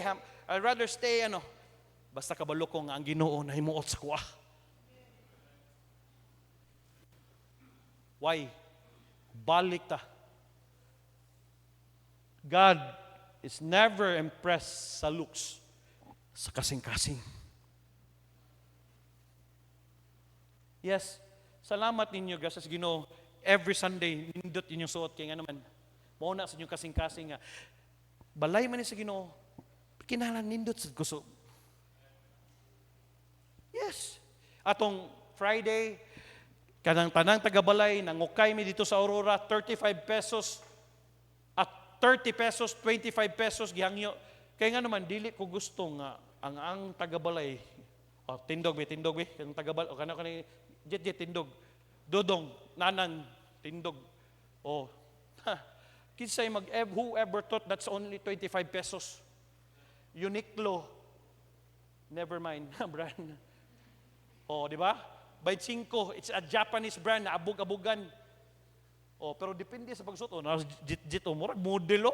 basta kabalo ko nga ang Ginoo na himuot sa kuha. Why? Balik ta. God is never impressed sa looks, sa kasing-kasing. Yes, salamat ninyo guys sa Ginoo. Every Sunday nindot inyong suot kay nga naman. Mao na sa inyong kasing-kasing nga. Balay man ni sa Ginoo. Kinahanglan nindot sa kusog. Yes. Atong Friday kanang tanang taga-balay nangukay mi dito sa Aurora 35 pesos at 30 pesos, 25 pesos gihangyo. Kaya nga naman dili ko gusto nga ang taga-balay tindog be kanang taga-balay o kanang jet tindog. Dodong, nanan, tindog. Kinsay whoever thought that's only 25 pesos. Uniqlo, never mind, brand. Di ba? By 5, it's a Japanese brand na abog-abugan. Pero depende sa pagsuot. Jet, murag modelo.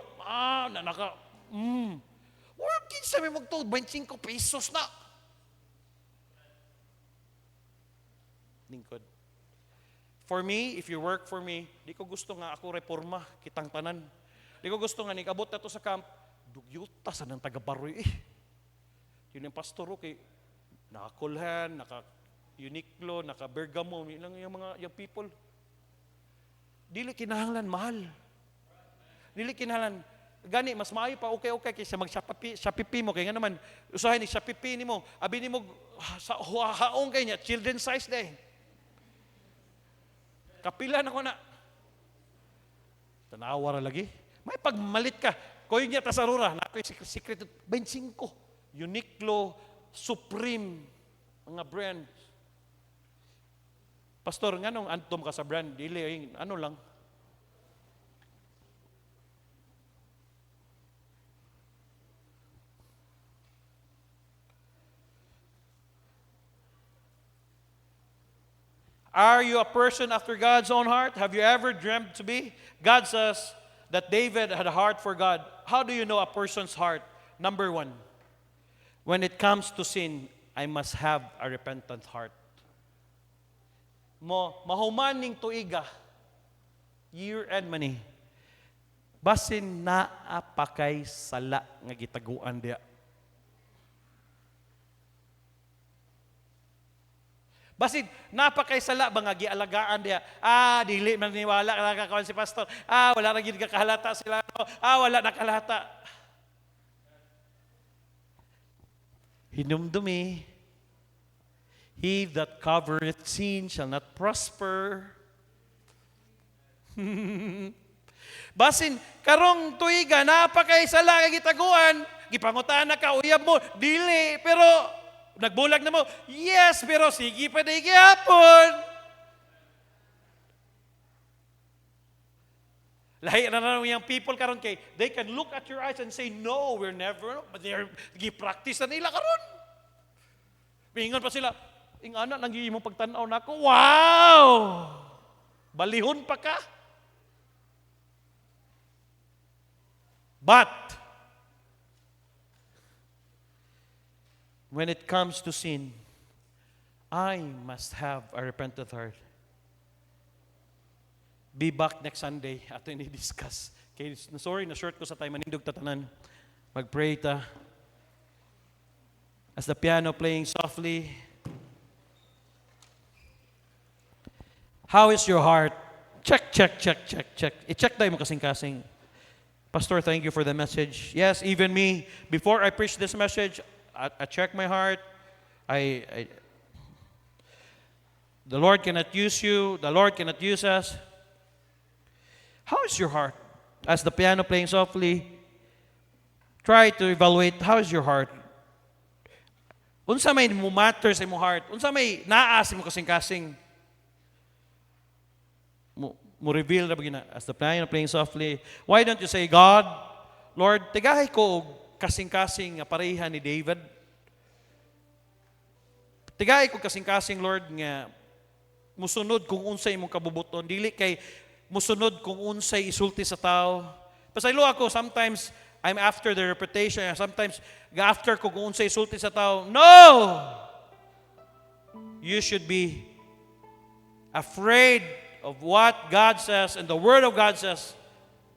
Kinsay may magtuod, 25 pesos na. Lingkod. For me, if you work for me, di ko gusto nga ako reforma, kitang tanan. Di ko gusto nga nikabot na to sa camp, dugyuta sa ng taga-Baroy Yun yung pastor kay naka-Kulhan, naka-Uniqlo, naka-Bergamo, yung people. Dili kinahanglan mahal. Dili kinahanglan gani mas maayo pa okay kaysa mag-Shopee mo kay nga naman usahay ni Shopee nimo, abi nimo sa haong kay niya children size day. Kapila na ko na. Tanawa ra lagi. May pagmalit ka. Koy niya ta sa Aurora, na ako'y secret 25. Uniqlo, Supreme, mga brand. Pastor, nganong antom ka sa brand? Dili, ano lang. Are you a person after God's own heart? Have you ever dreamed to be? God says that David had a heart for God. How do you know a person's heart? Number 1, when it comes to sin, I must have a repentant heart. Mahuman ning tuiga, year end money, basin naapakay sala nga gitaguan diya. Basin, napakaysala ba nga gialagaan diya? Dili man niwala nakakakuan si pastor. Wala ra gid kahalata sila. Wala nakalata. Hinumdumi. He that covereth sin shall not prosper. Basin, karong tuiga, napakaysala nga gitaguan. Gipangutaan na ka, uyab mo. Dili, pero nagbulag na mo, yes, pero sige pa na igihapon. Lahi na naman yung people karon kay, they can look at your eyes and say, no, we're never, but they're, gi-practice na nila karon. Pingon pa sila, ingana, nang mo pagtanaw na ako, wow! Balihon pa ka. But, when it comes to sin, I must have a repentant heart. Be back next Sunday ato ini-discuss. Okay, sorry, na-short ko sa time, manindog tatanan. Mag-pray ta. As the piano playing softly, how is your heart? Check, check, check, check, check. I-check tayo mo kasing-kasing. Pastor, thank you for the message. Yes, even me, before I preach this message, I check my heart. The Lord cannot use you. The Lord cannot use us. How is your heart? As the piano playing softly, try to evaluate, how is your heart? Unsa may mo matter sa imong heart? Unsa may naa sa imong kasing-kasing? Mo reveal na bagina as the piano playing softly. Why don't you say, God, Lord, tigahay ko og kasing-kasing nga pareha ni David. Tigahay ko kasing-kasing, Lord, nga musunod kung unsay imong kabubuton, dili kay musunod kung unsay isulti sa tao. Pasaylo ako, sometimes I'm after the reputation, sometimes after ko kung unsay isulti sa tao. No! You should be afraid of what God says and the Word of God says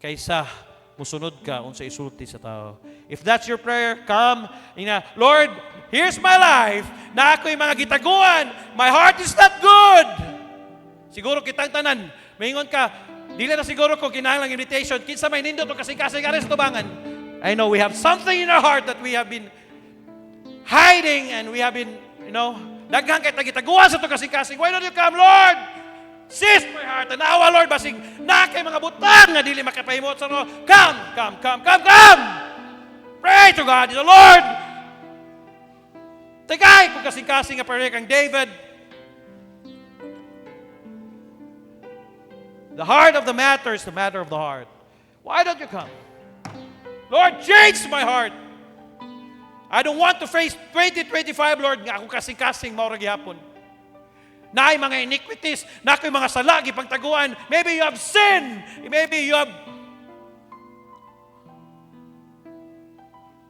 kaysa musunod ka unsay isulti sa tao. If that's your prayer, come. Lord, here's my life. Na ako'y mga gitaguan. My heart is not good. Siguro kitang tanan. Maingon ka, dili na siguro ko kinahanglang invitation. Kinsa may nindot o kasing-kasing ares tubangan. I know we have something in our heart that we have been hiding and we have been, daghang kay tagitaguan sa to kasing-kasing. Why don't you come, Lord? Seize my heart. And awa, Lord, basig na kay mga butang nga dili makapahimot sa no. Come! Pray to God, the Lord. Tagay kung kasing-kasing nga pare kang David. The heart of the matter is the matter of the heart. Why don't you come? Lord, change my heart. I don't want to face 2025, Lord, nga ako kasing-kasing maurag yapon. Naay mga iniquities, na ako'y mga salagi pagtaguan. Maybe you have sin. Maybe you have...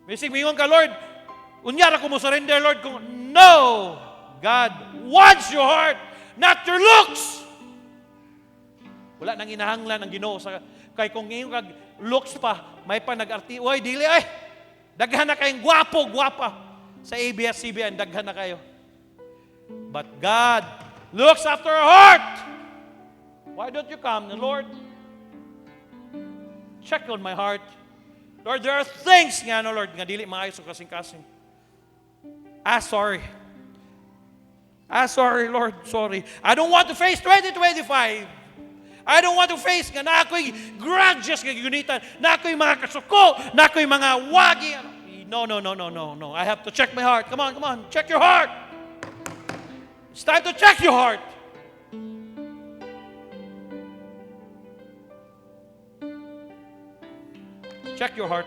Maybe mingon ka, Lord, unyara ko mo surrender, Lord, kung no! God wants your heart, not your looks. Wala nang inahanglan ang Ginoo sa kay kung ngayon kag looks pa, may pa nag-arti, oy dili ay. Daghan na kayong gwapa sa ABS-CBN, daghan na kayo. But God looks after our heart. Why don't you come, Lord? Check on my heart. Lord, there are things nga Lord, nga dili maayos sa kasing-kasing. Sorry. Sorry, Lord, sorry. I don't want to face 2025. I don't want to face nga na ako'y grudges nga gunitan, na ako'y mga kasuko, na ako'y mga wagi. No. I have to check my heart. Come on. Check your heart. It's time to check your heart. Check your heart.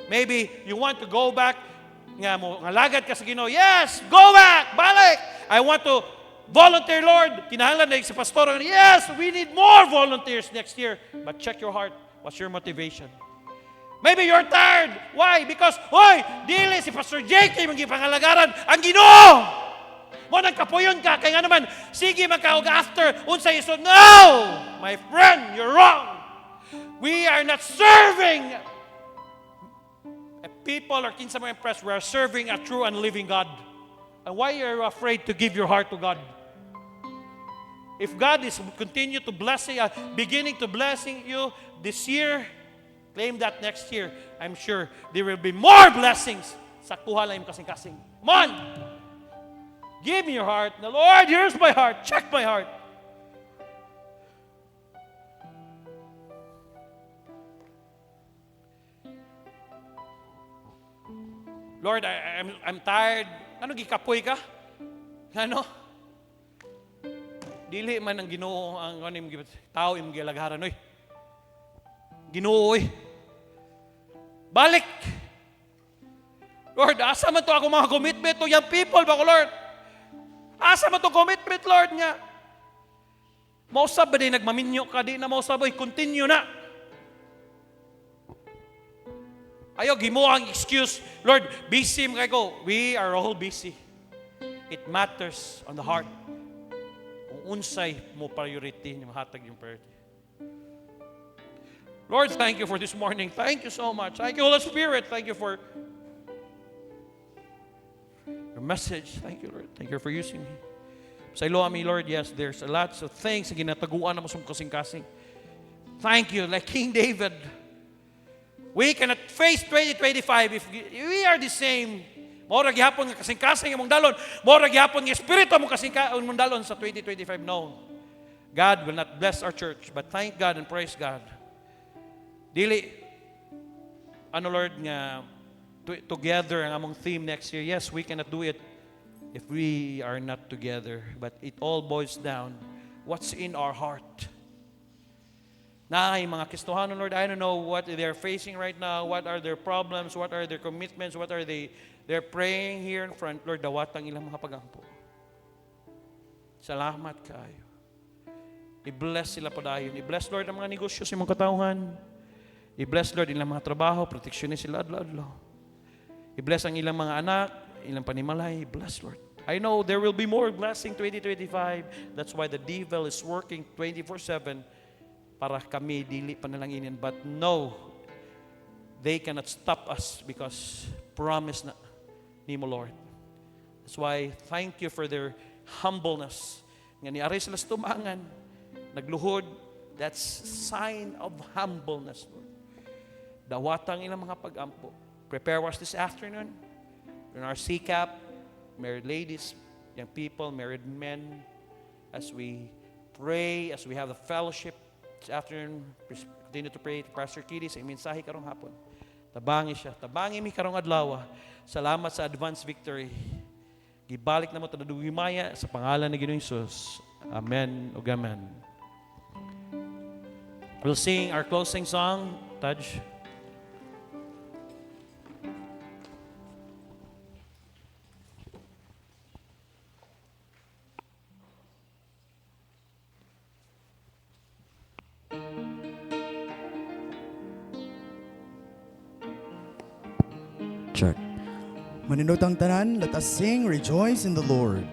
Maybe you want to go back. Nga lagad ka sa Ginoo. Yes, go back. Balik. I want to volunteer, Lord. Kinahanglan na si pastor. Yes, we need more volunteers next year. But check your heart. What's your motivation? Maybe you're tired. Why? Because, dili si Pastor Jake kay magipangalagaran ang Ginoo. Mo nagkapuyon ka kay nga naman sige magkaog after unsay isod. No! My friend, you're wrong. We are not serving a people or kinsa mo impressed. We are serving a true and living God. And why are you afraid to give your heart to God? If God is continue to blessing, beginning to blessing you this year, claim that next year. I'm sure there will be more blessings sa kuha lang yung kasing-kasing. Come on! Give me your heart. The Lord, here's my heart. Check my heart. Lord, I'm tired. Ano, gikapoy ka? Ano? Dili man ang Ginoo ang tao imong gilagharan oy. Ginoo oy. Balik. Lord, asa man to ako mga commitment to young people ba ko, Lord? Asa man to commitment, Lord nga? Mausab ba di nagmaminyo ka, di na mausab oy, continue na. Ayaw, gimo ang excuse. Lord, busy mo ko. We are all busy. It matters on the heart. Kung unsay mo priority, mahatag yung priority. Lord, thank you for this morning. Thank you so much. Thank you, Holy Spirit. Thank you for your message. Thank you, Lord. Thank you for using me. Sa ilo ami, Lord, yes, there's a lot of things na ginataguan na mo sa kasing-kasing. Thank you, like King David. We cannot face 2025 if we are the same. Mora gihapon nga kasing-kasing imong dalon. Mora gihapon nga espiritu mo kasing-kasing imong dalon sa 2025. No. God will not bless our church, but thank God and praise God. Dili, Lord, nga together ang among theme next year. Yes, we cannot do it if we are not together. But it all boils down what's in our heart. Na yung mga Kristohano, Lord, I don't know what they're facing right now, what are their problems, what are their commitments, what are they're praying here in front. Lord, dawat ang ilang mga pagampo. Salamat kayo. I-bless sila padayon. I-bless, Lord, ang mga negosyo sa imong katauhan. I-bless, Lord, ilang mga trabaho, proteksyonin sila adlaw-adlaw. I-bless ang ilang mga anak, ilang panimalay. Bless, Lord. I know there will be more blessing 2025. That's why the devil is working 24/7 para kami dili panalanginin. But no, they cannot stop us because promise na ni mo, Lord. That's why thank you for their humbleness. Nga ni ari sila tumangan, nagluhod. That's sign of humbleness, Lord. Dawatang ilang mga pag-ampo. Prepare us this afternoon in our CCAP, married ladies, young people, married men, as we pray, as we have the fellowship this afternoon. Continue to pray to Pastor Kitty sa mensahe karong hapon. Tabangi siya. Tabangi mi karong adlaw. Salamat sa advance victory. Gibalik na mo ito na dugimaya sa pangalan ni Ginoong Hesus. Amen ug amen. We'll sing our closing song. Taj. Check. Maninutang tanan, let us sing, rejoice in the Lord.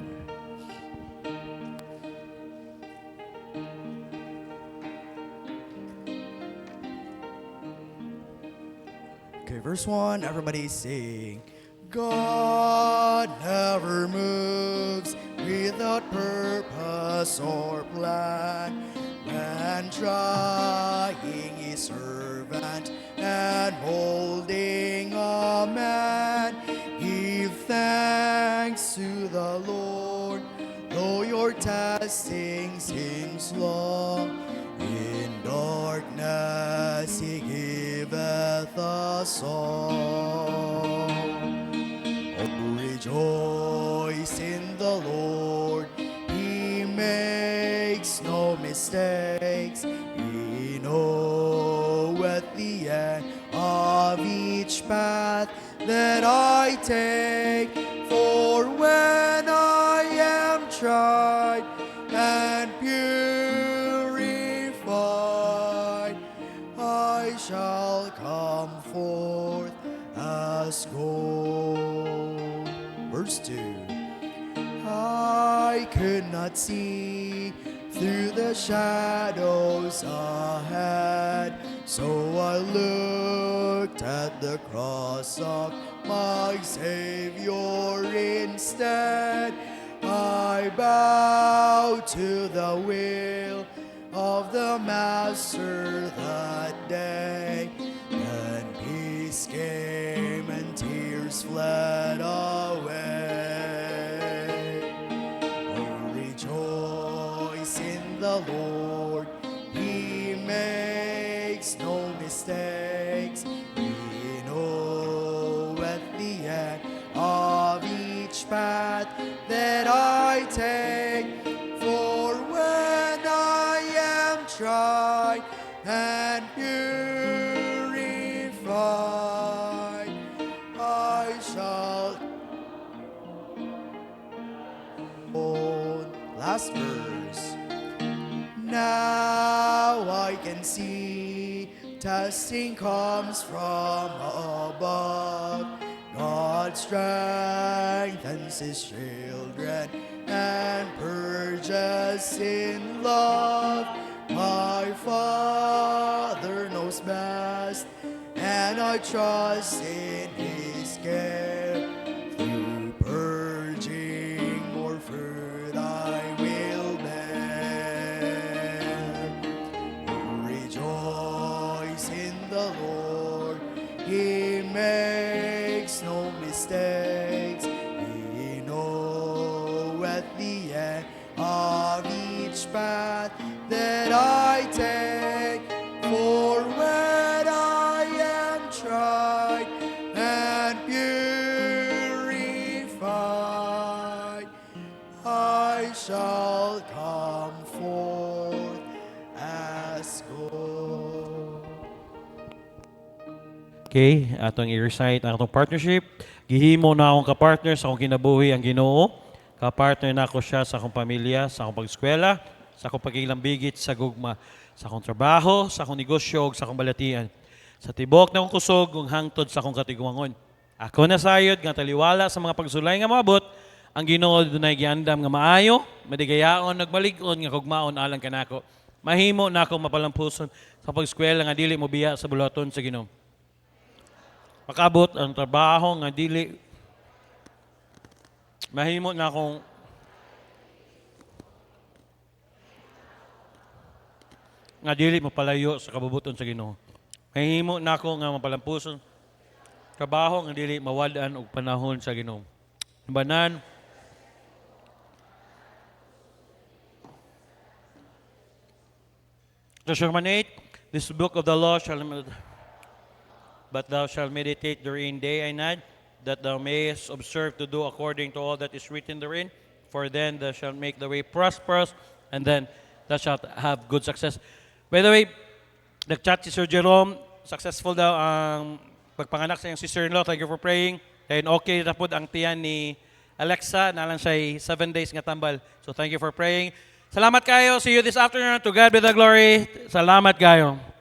Okay, verse 1, everybody sing. God never moves without purpose or plan. Man trying his servant and molding a man. Give thanks to the Lord, though your testing seems long. In darkness he giveth a song. Oh, rejoice in the Lord, he makes no mistakes. He knoweth the end of each path that I take. For when I am tried and purified, I shall come forth as gold. Verse 2. I could not see through the shadows ahead, so I looked at the cross of my Savior instead. I bowed to the will of the Master that day. Then peace came and tears fled away. Oh, rejoice in the Lord, he makes no mistakes. He knoweth the end of each path that I take. For when I am tried and purified, I shall. Oh, last verse. Now I can see testing comes from above. God strengthens his children and purges in love. My Father knows knows best, and I trust in His care. Through purging or fruit I will bear. Rejoice in the Lord, He makes no mistakes. He knoweth the end of each path that I take. For when I am tried and purified, I shall come forth as gold. Okay, atong i-recite ang atong partnership. Gihimo na akong kapartner sa akong kinabuhi ang Ginoo. Kapartner na ako siya sa akong pamilya, sa akong pag-eskwela, sa akong pagkilambigit sa gugma, sa akong trabaho, sa akong negosyo, ug sa akong balatian. Sa tibok na akong kusog, ug hangtod sa akong katiguangon. Ako na sayod nga taliwala sa mga pagsulay nga maabot, ang Ginoo dunay giandam nga maayo, madigayaon nagmalig-on nga kugmaon alang kanako. Mahimo na akong mapalampuson sa pag-eskwela nga dili mo biya sa bulaton sa Ginoo. Makabot ang trabaho nga dili mahimo na akong nga dili mapalayo sa kabubuton sa Ginoo. Mahimo na ako nga mapalampuson trabaho nga dili mawad-an og panahon sa Ginoo. Banan to terminate this book of the law but thou shalt meditate therein day and night, that thou mayest observe to do according to all that is written therein. For then thou shalt make the way prosperous, and then thou shalt have good success. By the way, nag-chat si Sir Jerome, successful daw ang pagpanganak sa iyong sister-in-law. Thank you for praying. And okay na po ang tiyan ni Alexa, nalang siya 7 days nga tambal. So thank you for praying. Salamat kayo. See you this afternoon. To God be the glory. Salamat kayo.